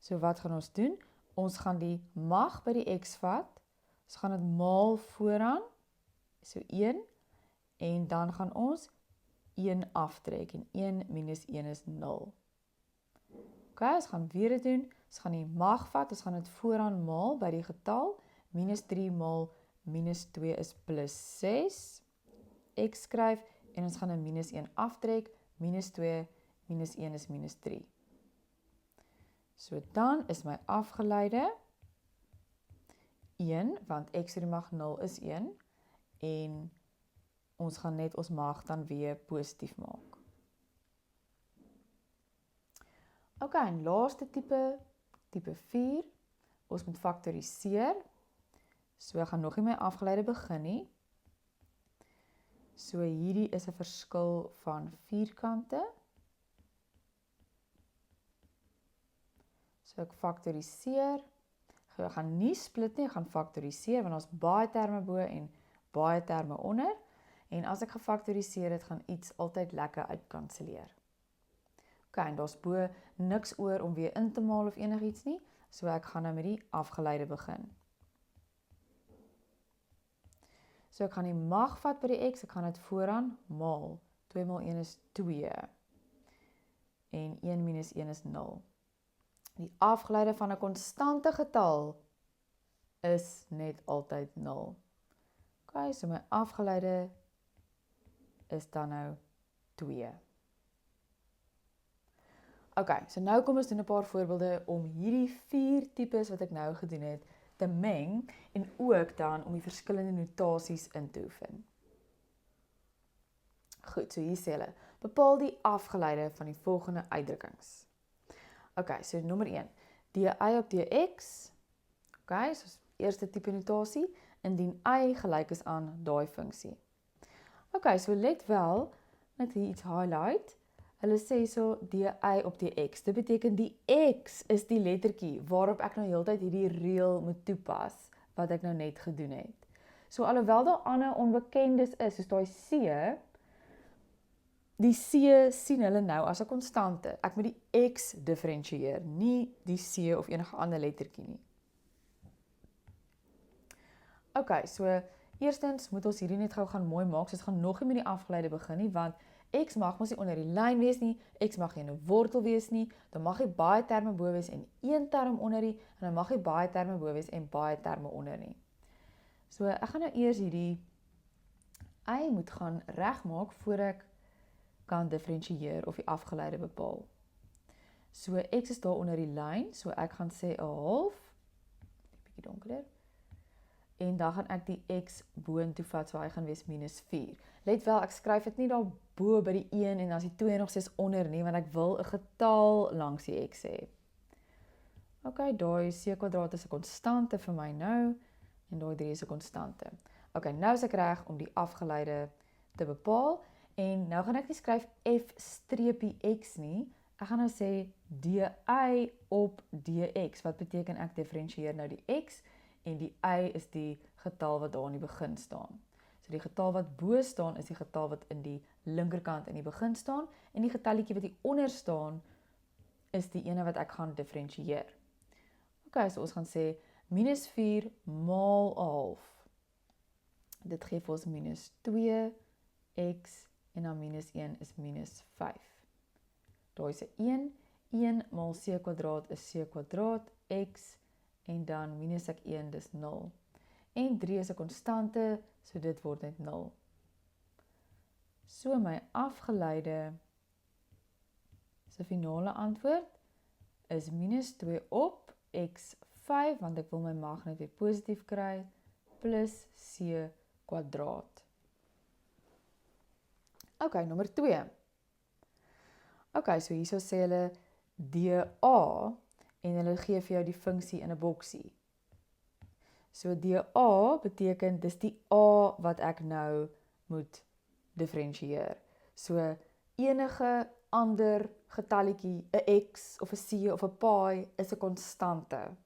So wat gaan ons doen? Ons gaan die mag by die x vat. Ons gaan dit maal vooraan. So 1. En dan gaan ons 1 aftrek. En 1 minus 1 is 0. Ok, ons gaan weer dit doen. Ons gaan die mag vat. Ons gaan dit vooraan maal by die getal. Minus 3 maal minus 2 is plus 6. X skryf. En ons gaan 'n minus 1 aftrek. Minus 2, minus 1 is minus 3. So dan is my afgeleide 1, want x die mag 0 is 1, en ons gaan net ons mag dan weer positief maak. Ok, en laaste tipe, tipe 4, ons moet faktoriseer. So ek gaan nog nie my afgeleide begin nie. So hierdie is 'n verskil van vierkante. So ek faktoriseer. Ek gaan nie split nie, ek gaan faktoriseer, want ons baie terme bo en baie terme onder. En as ek gefaktoriseer het, gaan iets altyd lekker uitkanselleer. Ok, en daar's bo niks oor om weer in te maal of enigiets nie. So ek gaan nou met die afgeleide begin. So ek gaan die mag vat by die x, ek gaan dit vooraan maal. 2 maal 1 is 2. En 1 minus 1 is 0. Die afgeleide van 'n konstante getal is net altyd 0. Ok, so my afgeleide is dan nou 2. Ok, so nou kom ons doen 'n paar voorbeelde om hierdie 4 tipes wat ek nou gedoen het, te meng en ook dan om die verskillende notasies in te oefen. Goed, so hier sê hulle, bepaal die afgeleide van die volgende uitdrukkings. Ok, so nommer 1, dy op dx, ok, so eerste tipe notasie, indien y gelyk is aan daai funksie. Ok, so let wel, net hier iets highlight, hulle sê so dy op dx, dit beteken die x is die lettertjie, waarop ek nou heeltyd hierdie reël moet toepas, wat ek nou net gedoen het. So alhoewel daar ander onbekendes is, soos daai c, die c sien hulle nou as 'n konstante. Ek moet die x diferensieer, nie die c of enige ander lettertjie nie. Ok, so eerstens moet ons hierdie net gou gaan mooi maak, so ons gaan nog nie met die afgeleide begin nie, want x mag mos nie onder die lyn wees nie, x mag nie 'n wortel wees nie, dan mag hy baie terme bo wees en een term onder nie, en dan mag hy baie terme bo wees en baie terme onder nie. So ek gaan nou eers hierdie y moet gaan regmaak voor ek kan diferensieer of die afgeleide bepaal. So x is daar onder die lyn, so ek gaan sê 'n half, bietjie donkerder, en dan gaan ek die x boontoe vat, so hy gaan wees minus 4. Let wel, ek skryf dit nie daar bo by die 1 en as die 2 nog steeds onder nie, want ek wil 'n getal langs die x hê. Ok, daai c kwadraat is 'n konstante vir my nou, en daai 3 is 'n konstante. Ok, nou is ek reg om die afgeleide te bepaal, en nou gaan ek nie skryf f-x nie, ek gaan nou sê dy op dx, wat beteken ek diferensieer nou die x, en die y is die getal wat daar in die begin staan. So die getal wat bo staan is die getal wat in die linkerkant in die begin staan, en die getalletjie wat hier onder staan is die ene wat ek gaan diferensieer. Ok, so ons gaan sê minus 4 maal 'n half. Dit gee vir ons minus 2x, en dan minus 1 is minus 5. Daar is 'n 1 maal c kwadraat is c kwadraat, x, en dan minus ek 1, dis 0. En 3 is 'n konstante, so dit word net 0. So my afgeleide se finale antwoord is minus 2 op x5, want ek wil my mag net weer positief kry, plus c kwadraat. Ok, nommer 2. Ok, so hierso sê hulle dA, en hulle gee vir jou die funksie in 'n boksie. So dA beteken, dis die a wat ek nou moet diferensieer. So enige ander getalletjie, 'n x of 'n c of 'n pi, is 'n konstante.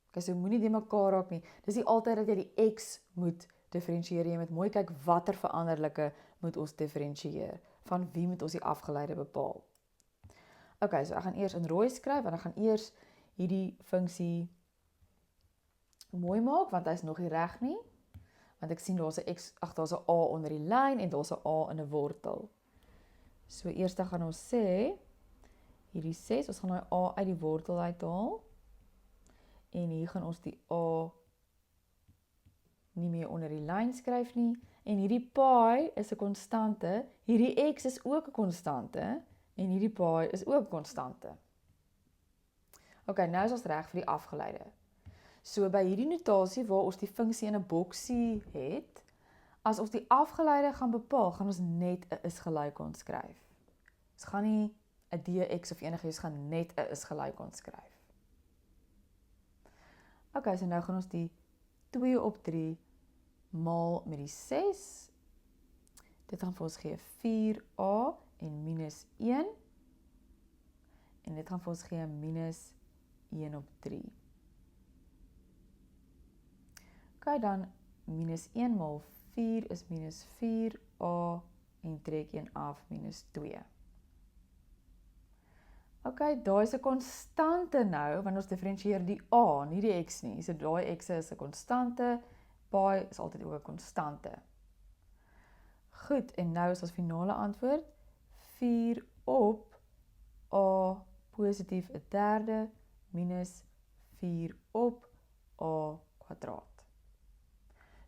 Ok, so moenie die mekaar raak nie. Dis nie altyd dat jy die x moet diferensieer, jy moet mooi kyk watter veranderlike moet ons diferensieer. Van wie moet ons die afgeleide bepaal. Ok, so ek gaan eers in rooi skryf, en ek gaan eers hierdie funksie mooi maak, want hy is nog nie reg nie. Want ek sien daar's 'n x, daar's 'n a onder die lyn, en daar's 'n a in 'n wortel. So eers dan gaan ons sê, hierdie 6, ons gaan daai a uit die wortel uithaal, en hier gaan ons die a nie meer onder die lyn skryf nie, en hierdie pi is 'n konstante, hierdie x is ook 'n konstante, en hierdie pi is ook 'n konstante. Ok, nou is ons reg vir die afgeleide. So by hierdie notasie waar ons die funksie in 'n boksie het, as ons die afgeleide gaan bepaal, gaan ons net 'n is gelyk ons skryf. Ons gaan nie 'n dx of enigiets, ons gaan net 'n is gelyk ons skryf. Ok, so nou gaan ons die 2 op 3 maal met die 6. Dit gaan vir ons gee 4a en minus 1. En dit gaan vir ons gee minus 1 op 3. Ok, dan minus 1 maal 4 is minus 4a, en trek 1 af, minus 2. Ok, daar is 'n konstante nou, want ons diferensieer die a, nie die x nie. So daai x is 'n konstante, pi is altyd ook 'n konstante. Goed, en nou is ons finale antwoord 4 op a positief 'n derde minus 4 op a kwadraat.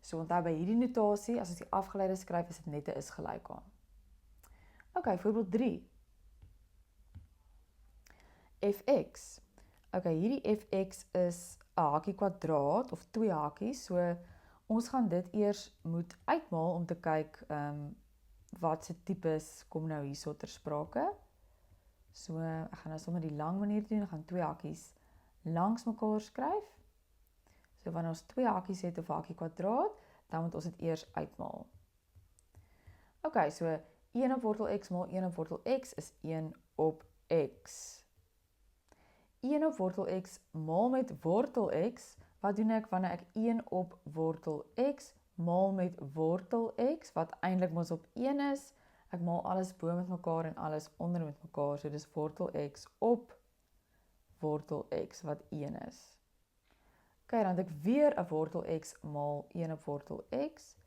So onthou by hierdie notasie, as ons die afgeleide skryf, is dit net 'n is gelyk aan. Ok, voorbeeld 3. Fx. Ok, hierdie fx is 'n hakie kwadraat, of 2 hakies, so ons gaan dit eers moet uitmaal om te kyk wat se tipes kom nou hierso ter sprake. So ek gaan nou sommer die lang manier doen, ek gaan 2 hakies langs mekaar skryf. So wanneer ons 2 hakies het of hakie kwadraat, dan moet ons dit eers uitmaal. Ok, so 1 op wortel x maal 1 op wortel x is 1 op x. 1 op wortel x maal met wortel x, wat doen ek wanneer ek 1 op wortel x maal met wortel x, wat eintlik mos op 1 is, ek maal alles bo met mekaar en alles onder met mekaar, so dis wortel x op wortel x, wat 1 is. Ok, dan het ek weer 'n wortel x maal 1 op wortel x,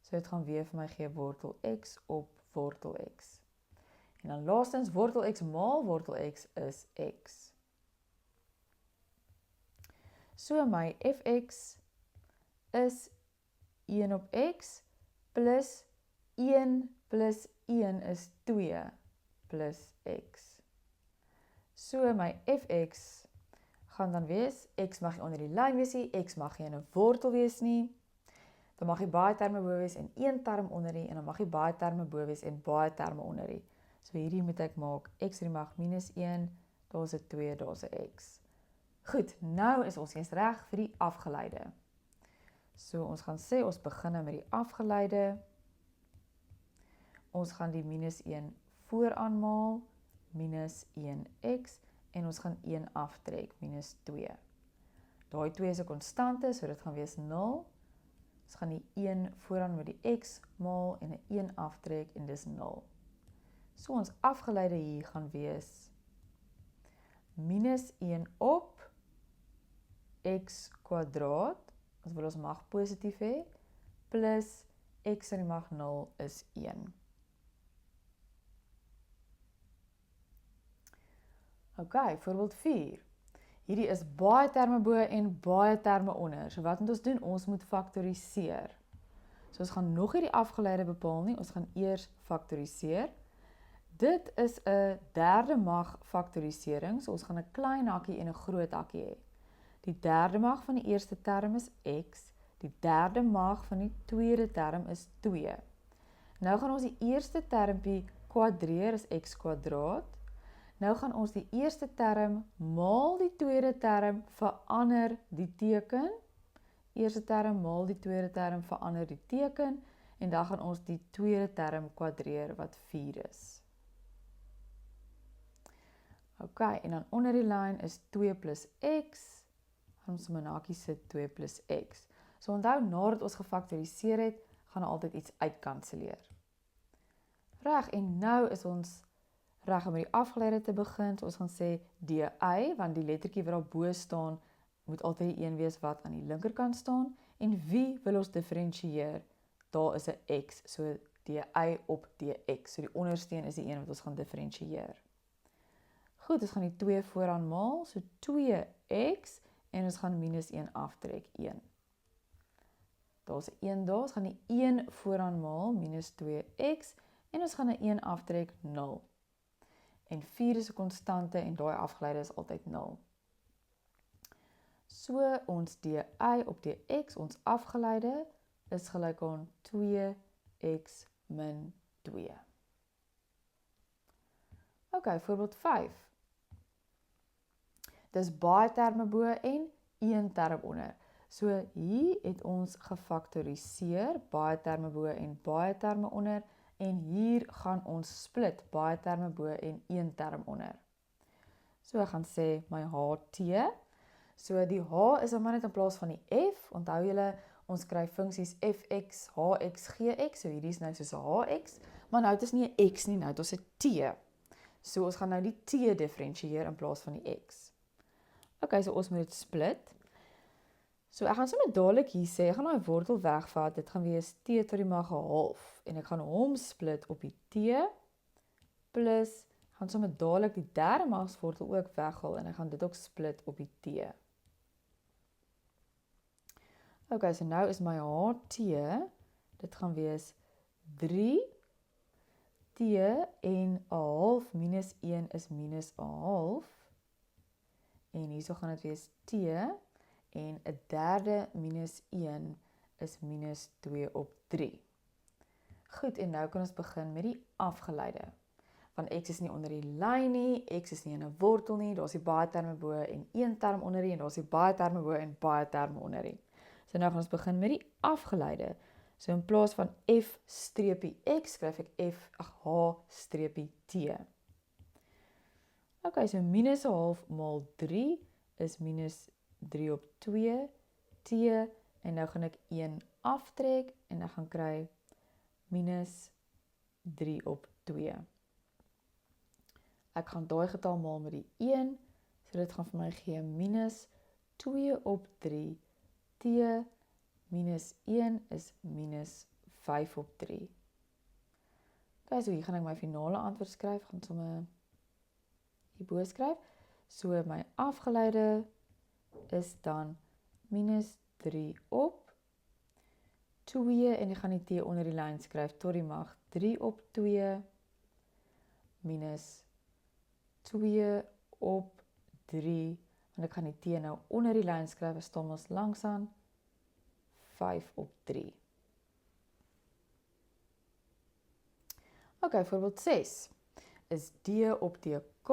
so dit gaan weer vir my gee wortel x op wortel x. En dan laastens, wortel x maal wortel x is x. So my fx is 1 op x, plus 1 plus 1 is 2 plus x. So my fx gaan dan wees, x mag nie onder die lyn wees nie, x mag nie in 'n wortel wees nie, dan mag jy baie terme bo wees en 1 term onder die, en dan mag jy baie terme bo wees en baie terme onder die. So hierdie moet ek maak, x die mag minus 1, daar is 'n 2, daar is 'n x. Goed, nou is ons eens reg vir die afgeleide. So ons gaan sê, ons begin nou met die afgeleide. Ons gaan die minus 1 vooraan maal, minus 1x, en ons gaan 1 aftrek, minus 2. Daai 2 is 'n konstante, so dit gaan wees 0. Ons gaan die 1 vooraan met die x maal en 'n 1 aftrek en dis 0. So ons afgeleide hier gaan wees minus 1 op x kwadraat, ons wil ons mag positief hê, plus x in die mag 0 is 1. Ok, voorbeeld 4. Hierdie is baie terme bo en baie terme onder. So wat moet ons doen? Ons moet faktoriseer. So ons gaan nog nie die afgeleide bepaal nie, ons gaan eers faktoriseer. Dit is 'n derde mag faktorisering, so ons gaan 'n klein hakkie en 'n groot hakkie hê. Die derde mag van die eerste term is x, die derde mag van die tweede term is 2. Nou gaan ons die eerste termpie kwadreer, is x kwadraat. Nou gaan ons die eerste term maal die tweede term, verander die teken. Eerste term maal die tweede term, verander die teken. En dan gaan ons die tweede term kwadreer wat 4 is. Ok, en dan onder die lyn is 2 plus x. Gaan ons in hakie sit 2 plus x. So onthou, nadat ons gefaktoriseer het, gaan altyd iets uitkanseleer. Reg, en nou is ons reg om met die afgeleide te begin. So ons gaan sê dy, want die lettertjie wat daar bo staan, moet altyd die een wees wat aan die linkerkant staan. En wie wil ons diferensieer? Daar is 'n x, so dy op dx. So die ondersteen is die een wat ons gaan diferensieer. Goed, ons gaan die 2 vooraan maal, so 2x, en ons gaan minus 1 aftrek, 1. Daar is 'n 1 daar, ons gaan die 1 vooraan maal, minus 2x, en ons gaan 'n 1 aftrek, 0. En 4 is 'n konstante, en daai afgeleide is altyd 0. So, ons dy op dx, ons afgeleide, is gelyk aan 2x min 2. Ok, voorbeeld 5. Dis baie terme bo en 1 term onder. So hier het ons gefaktoriseer, baie terme bo en baie terme onder, en hier gaan ons split, baie terme bo en 1 term onder. So ek gaan sê my ht, so die h is maar net in plaas van die f, onthou julle, ons kry funksies fx, hx, gx, so hierdie is nou soos 'n hx, maar nou het ons nie 'n x nie, nou het ons 'n t. So ons gaan nou die t diferensieer in plaas van die x. Ok, so ons moet dit split. So ek gaan sommer dadelik hier sê, ek gaan daai wortel wegvat, dit gaan wees t tot die mag 1/2, en ek gaan hom split op die t, plus, ek gaan sommer dadelik die derde magswortel ook weghaal, en ek gaan dit ook split op die t. Ok, so nou is my ht, dit gaan wees 3 t en 1/2 minus 1 is minus 1/2, en hierso gaan dit wees t, en 'n derde minus 1 is minus 2 op 3. Goed, en nou kan ons begin met die afgeleide. Want x is nie onder die lyn nie, x is nie in 'n wortel nie, daar is die baie terme bo en 1 term onder die, en daar is die baie terme bo en baie terme onder die. So nou gaan ons begin met die afgeleide. So in plaas van f-x skryf ek h-t. Ok, so minus 1/2 maal 3 is minus 3 op 2 t, en nou gaan ek 1 aftrek, en dan gaan kry minus 3 op 2. Ek gaan daai getal maal met die 1, so dit gaan vir my gee minus 2 op 3 t, minus 1 is minus 5 op 3. Ok, so hier gaan ek my finale antwoord skryf, gaan sommer hierbo skryf. So my afgeleide is dan minus 3 op 2, en ek gaan die t onder die lyn skryf, tot die mag 3 op 2, minus 2 op 3, want ek gaan die t nou onder die lyn skryf, en staan ons langs aan, 5 op 3. Ok, voorbeeld 6, is d op dk,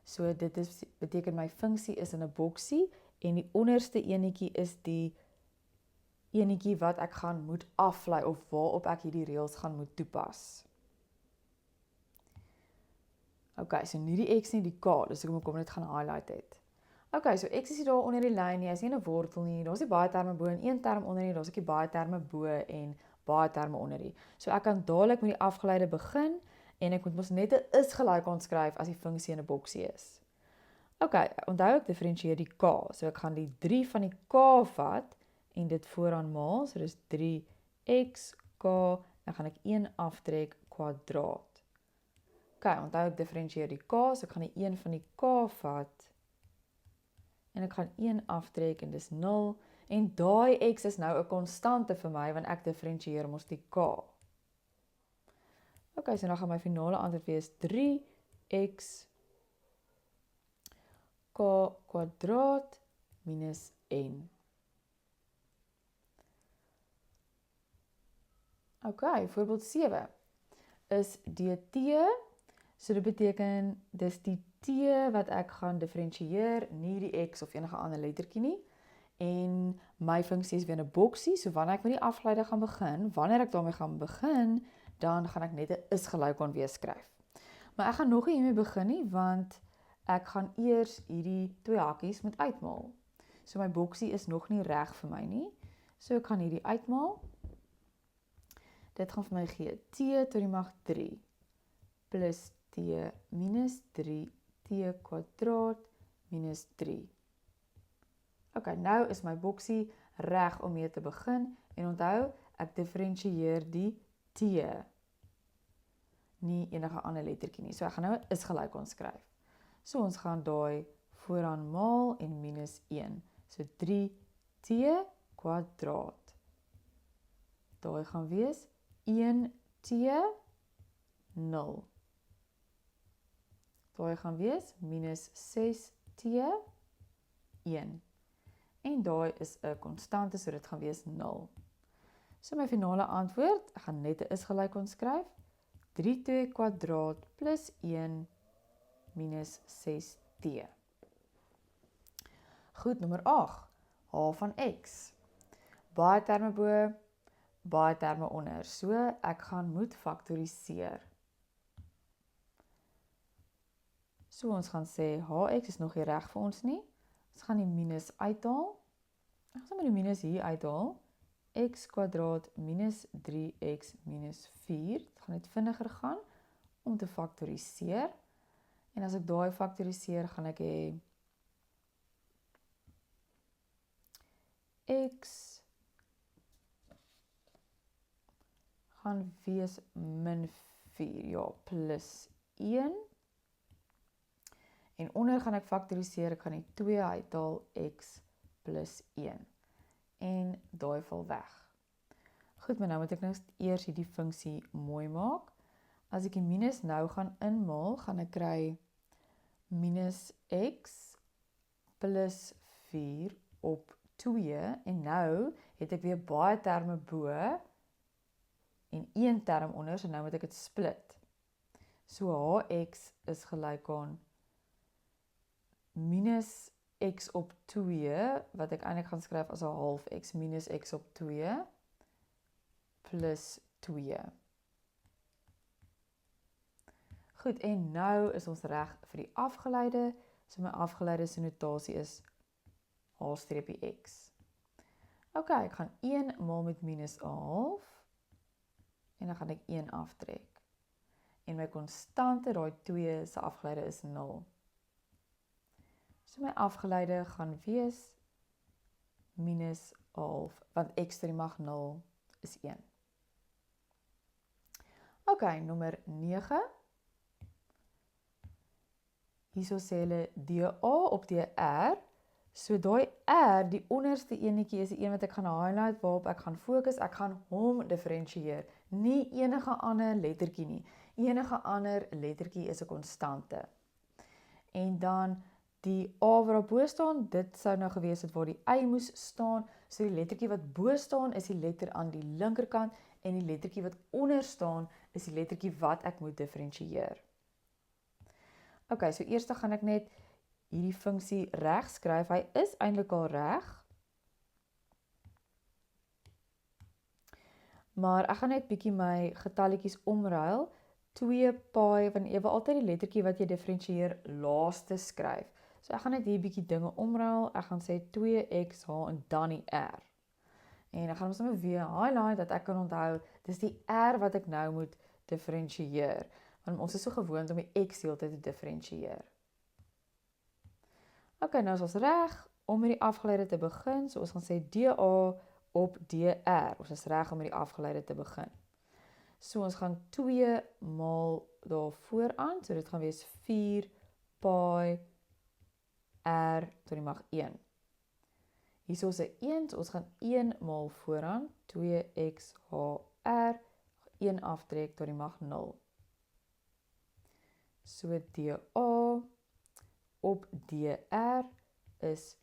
so dit is, beteken my funksie is in 'n boksie, en die onderste enetjie is die enetjie wat ek gaan moet aflei of waarop ek hierdie reëls gaan moet toepas. Ok, so nie die x nie, die k, dus ek kom dit gaan highlight het. Ok, so x is hier daar onder die lyn nie, is nie 'n wortel nie, daar is nie baie terme bo en een term onder nie, daar is ook nie baie terme bo en baie terme onder nie. So ek kan dadelik met die afgeleide begin, en ek moet mos net 'n is gelyk aanskryf as die funksie in 'n boksie is. Ok, onthou ek diferensieer die k, so ek gaan die 3 van die k vat, en dit vooraan maal, so dis 3x, k, dan gaan ek 1 aftrek kwadraat. Ok, onthou ek diferensieer die k, so ek gaan die 1 van die k vat, en ek gaan 1 aftrek, en dis 0, en daai x is nou 'n konstante vir my, want ek diferensieer mos die k. Ok, so dan gaan my finale antwoord wees 3x k kwadraat minus n. Ok, voorbeeld 7 is dt, so dit beteken dis die t wat ek gaan diferensieer, nie die x of enige ander lettertjie nie, en my funksie is weer 'n boksie, so wanneer ek met die afgeleide gaan begin, wanneer ek daarmee gaan begin, dan gaan ek net 'n is gelyk aan weer skryf. Maar ek gaan nog nie hiermee begin nie, want ek gaan eers hierdie 2 hakies moet uitmaal. So my boksie is nog nie reg vir my nie, so ek gaan hierdie uitmaal. Dit gaan vir my gee t tot die mag 3 plus t minus 3 t kwadraat minus 3. Ok, nou is my boksie reg om mee te begin, en onthou, ek diferensieer die t, nie enige ander lettertjie nie. So ek gaan nou is gelyk aanskryf. So ons gaan daai vooraan maal en minus 1. So 3t kwadraat. Daai gaan wees 1t 0. Daai gaan wees minus 6t 1. En daai is 'n konstante, so dit gaan wees 0. So my finale antwoord, ek gaan net 'n is gelyk aanskryf, 3t kwadraat plus 1 minus 6t. Goed, nommer 8, h van x. Baie terme bo, baie terme onder, so ek gaan moet faktoriseer. So ons gaan sê, hx is nog nie reg vir ons nie, ons gaan die minus uithaal, ek gaan met die minus hier uithaal, x kwadraat minus 3x minus 4, dit gaan net vinniger gaan, om te faktoriseer, en as ek daai faktoriseer, gaan ek hê, x gaan wees min 4, ja, plus 1, en onder gaan ek faktoriseer, ek gaan die 2 uithaal, x plus 1, en daai val weg. Goed, maar nou moet ek nou eers hierdie funksie mooi maak. As ek die minus nou gaan inmaal, gaan ek kry minus x plus 4 op 2, en nou het ek weer baie terme bo, en 1 term onder, so nou moet ek dit split. So hx is gelyk aan minus x op 2, wat ek eintlik gaan skryf as 'n half x, minus x op 2, plus 2. Goed, en nou is ons reg vir die afgeleide, so my afgeleide se notasie is h-x. Ok, ek gaan 1 maal met minus 'n half, en dan gaan ek 1 aftrek. En my konstante, daai 2 se afgeleide is 0. So my afgeleide gaan wees minus 'n half, want x tot die mag 0 is 1. Ok, nommer 9. Hierso sê hulle dA op dr, so daai r, die onderste enetjie is die een wat ek gaan highlight, waarop ek gaan fokus, ek gaan hom diferensieer, nie enige ander lettertjie nie. Enige ander lettertjie is 'n konstante. En dan die a wat daar bo staan, dit sou nou gewees het waar die y moes staan, so die lettertjie wat bo staan is die letter aan die linkerkant, en die lettertjie wat onder staan is die lettertjie wat ek moet diferensieer. Ok, so eers gaan ek net hierdie funksie reg skryf, hy is eintlik al reg. maar ek gaan net bietjie my getalletjies omruil. 2 pi, want jy wil altyd die lettertjie wat jy diferensieer laaste skryf. So ek gaan net hier bietjie dinge omruil. Ek gaan sê 2x h en dan die r. En ek gaan ons nou weer highlight dat ek kan onthou, dis die r wat ek nou moet diferensieer. Want ons is so gewoond om die x heeltyd te diferensieer. Ok, nou is ons reg om met die afgeleide te begin. So ons gaan sê dA op dr. Ons is reg om met die afgeleide te begin. So ons gaan 2 maal daar vooraan. So dit gaan wees 4 pi r tot die mag 1. Hier is 'n 1, so ons gaan 1 maal vooraan, 2x hr, 1 aftrek tot die mag 0. So dA op dr is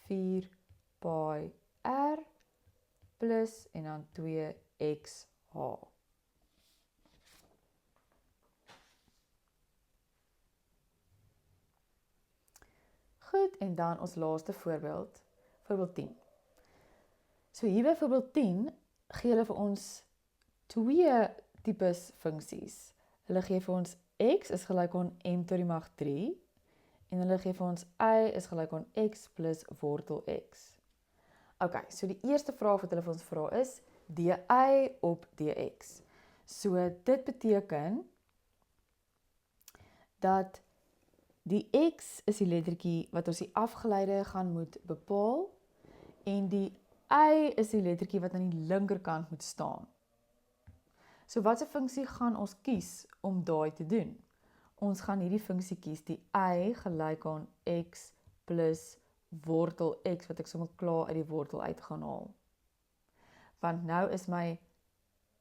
4 pi r plus en dan 2xh. Goed, en dan ons laaste voorbeeld, voorbeeld 10. So hier by voorbeeld 10 gee hulle vir ons 2 tipes funksies. Hulle gee vir ons x is gelyk aan m tot die mag 3 en hulle gee vir ons y is gelyk aan x plus wortel x. Ok, so die eerste vraag wat hulle vir ons vra is dy op dx. So dit beteken dat die x is die lettertjie wat ons die afgeleide gaan moet bepaal en die y is die lettertjie wat aan die linkerkant moet staan. So watse funksie gaan ons kies om daai te doen? Ons gaan hierdie funksie kies, die y gelyk aan x plus wortel x wat ek sommer klaar uit die wortel uit gaan haal. Want nou is my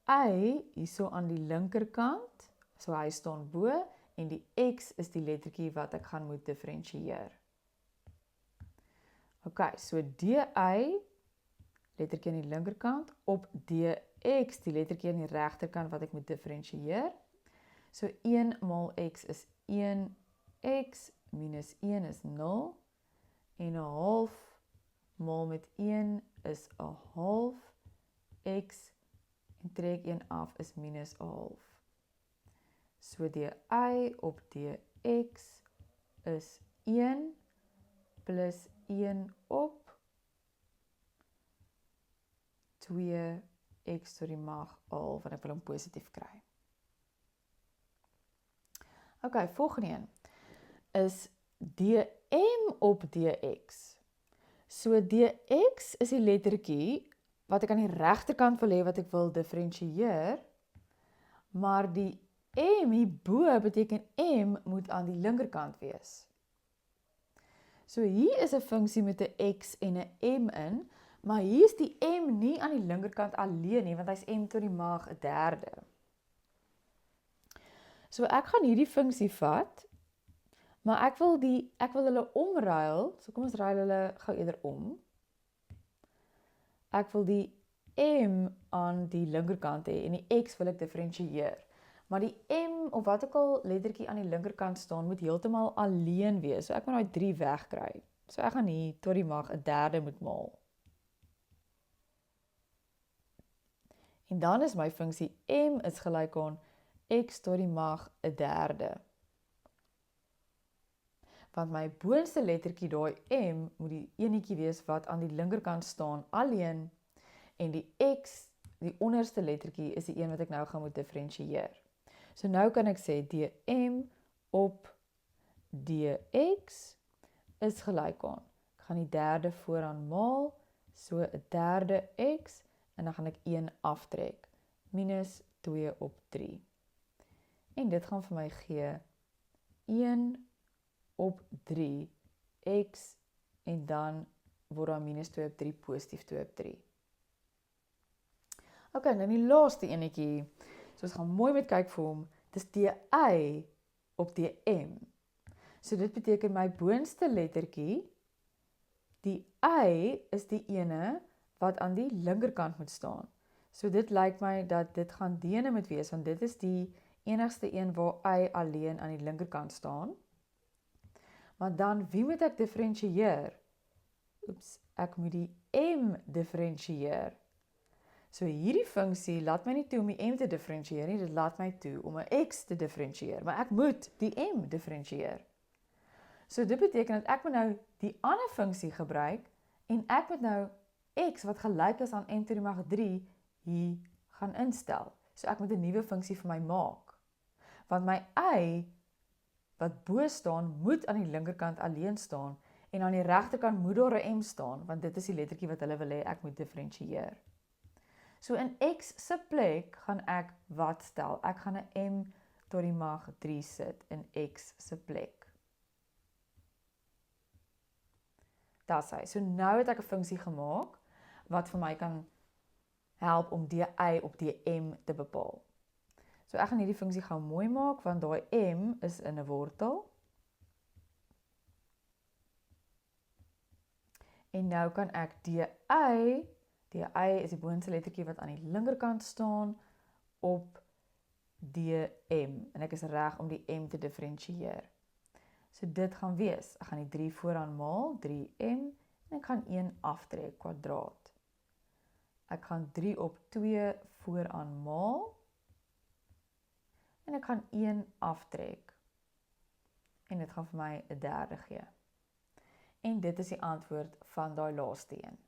y hierso aan die linkerkant, so hy staan bo en die x is die lettertjie wat ek gaan moet diferensieer. Ok, so dy, lettertjie aan die linkerkant, op dx, die lettertjie aan die regterkant wat ek moet diferensieer. So 1 maal x is 1x, minus 1 is 0, en 'n half maal met 1 is 'n half, x, en trek 1 af is minus 'n half. So dy op dx is 1 plus 1 op 2x tot die mag half, want ek wil hom positief kry. Ok, volgende een is dm op dx. So dx is die lettertjie wat ek aan die regterkant wil hê wat ek wil diferensieer, maar die m hierbo beteken m moet aan die linkerkant wees. So hier is 'n funksie met 'n x en 'n m in, maar hier is die m nie aan die linkerkant alleen nie, want hy's m tot die mag 'n derde. So ek gaan hierdie funksie vat, maar ek wil hulle omruil, so kom ons ruil hulle gou eerder om. Ek wil die m aan die linkerkant hê en die x wil ek diferensieer. Maar die m of wat ook al lettertjie aan die linkerkant staan moet heeltemal alleen wees. So ek moet daai 3 wegkry. So ek gaan hier tot die mag 'n derde moet maal. En dan is my funksie m is gelyk aan x tot die mag 'n derde. Want my boonste lettertjie daai m moet die enetjie wees wat aan die linkerkant staan alleen en die x, die onderste lettertjie is die een wat ek nou gaan moet diferensieer. So nou kan ek sê dm op dx is gelyk aan. Ek gaan die derde vooraan maal, so 'n derde x en dan gaan ek 1 aftrek, minus 2 op 3. En dit gaan vir my gee 1 op 3 x en dan word daar minus 2 op 3 positief 2 op 3. Ok, nou die laaste enetjie. So ons gaan mooi met kyk vir hom. Dis dy op dm. So dit beteken my boonste lettertjie, die y is die ene wat aan die linkerkant moet staan. So dit lyk my dat dit gaan die ene moet wees, want dit is die enigste een waar y alleen aan die linkerkant staan. Maar dan, wie moet ek diferensieer? Oeps, ek moet die m diferensieer. So hierdie funksie laat my nie toe om die m te diferensieer nie, dit laat my toe om 'n x te diferensieer, maar ek moet die m diferensieer. So dit beteken dat ek moet nou die ander funksie gebruik en ek moet nou x wat gelyk is aan m to die mag 3 hier gaan instel. So ek moet 'n nuwe funksie vir my maak. Want my y wat bo staan moet aan die linkerkant alleen staan en aan die regterkant moet daar 'n m staan want dit is die lettertjie wat hulle wil hê ek moet diferensieer. So in x se plek gaan ek wat stel? Ek gaan 'n m tot die mag 3 sit in x se plek. Dis hy. So nou het ek 'n funksie gemaak wat vir my kan help om die y op die m te bepaal. So ek gaan hierdie funksie gou mooi maak want daai m is in 'n wortel. En nou kan ek die y is die boonste lettertjie wat aan die linkerkant staan op die m en ek is reg om die m te diferensieer. So dit gaan wees, ek gaan die 3 vooraan maal, 3m, en ek gaan 1 aftrek, kwadraat. Ek gaan 3 op 2 vooraan maal, en ek gaan 1 aftrek. En dit gaan vir my 'n derde gee. En dit is die antwoord van daai laaste een.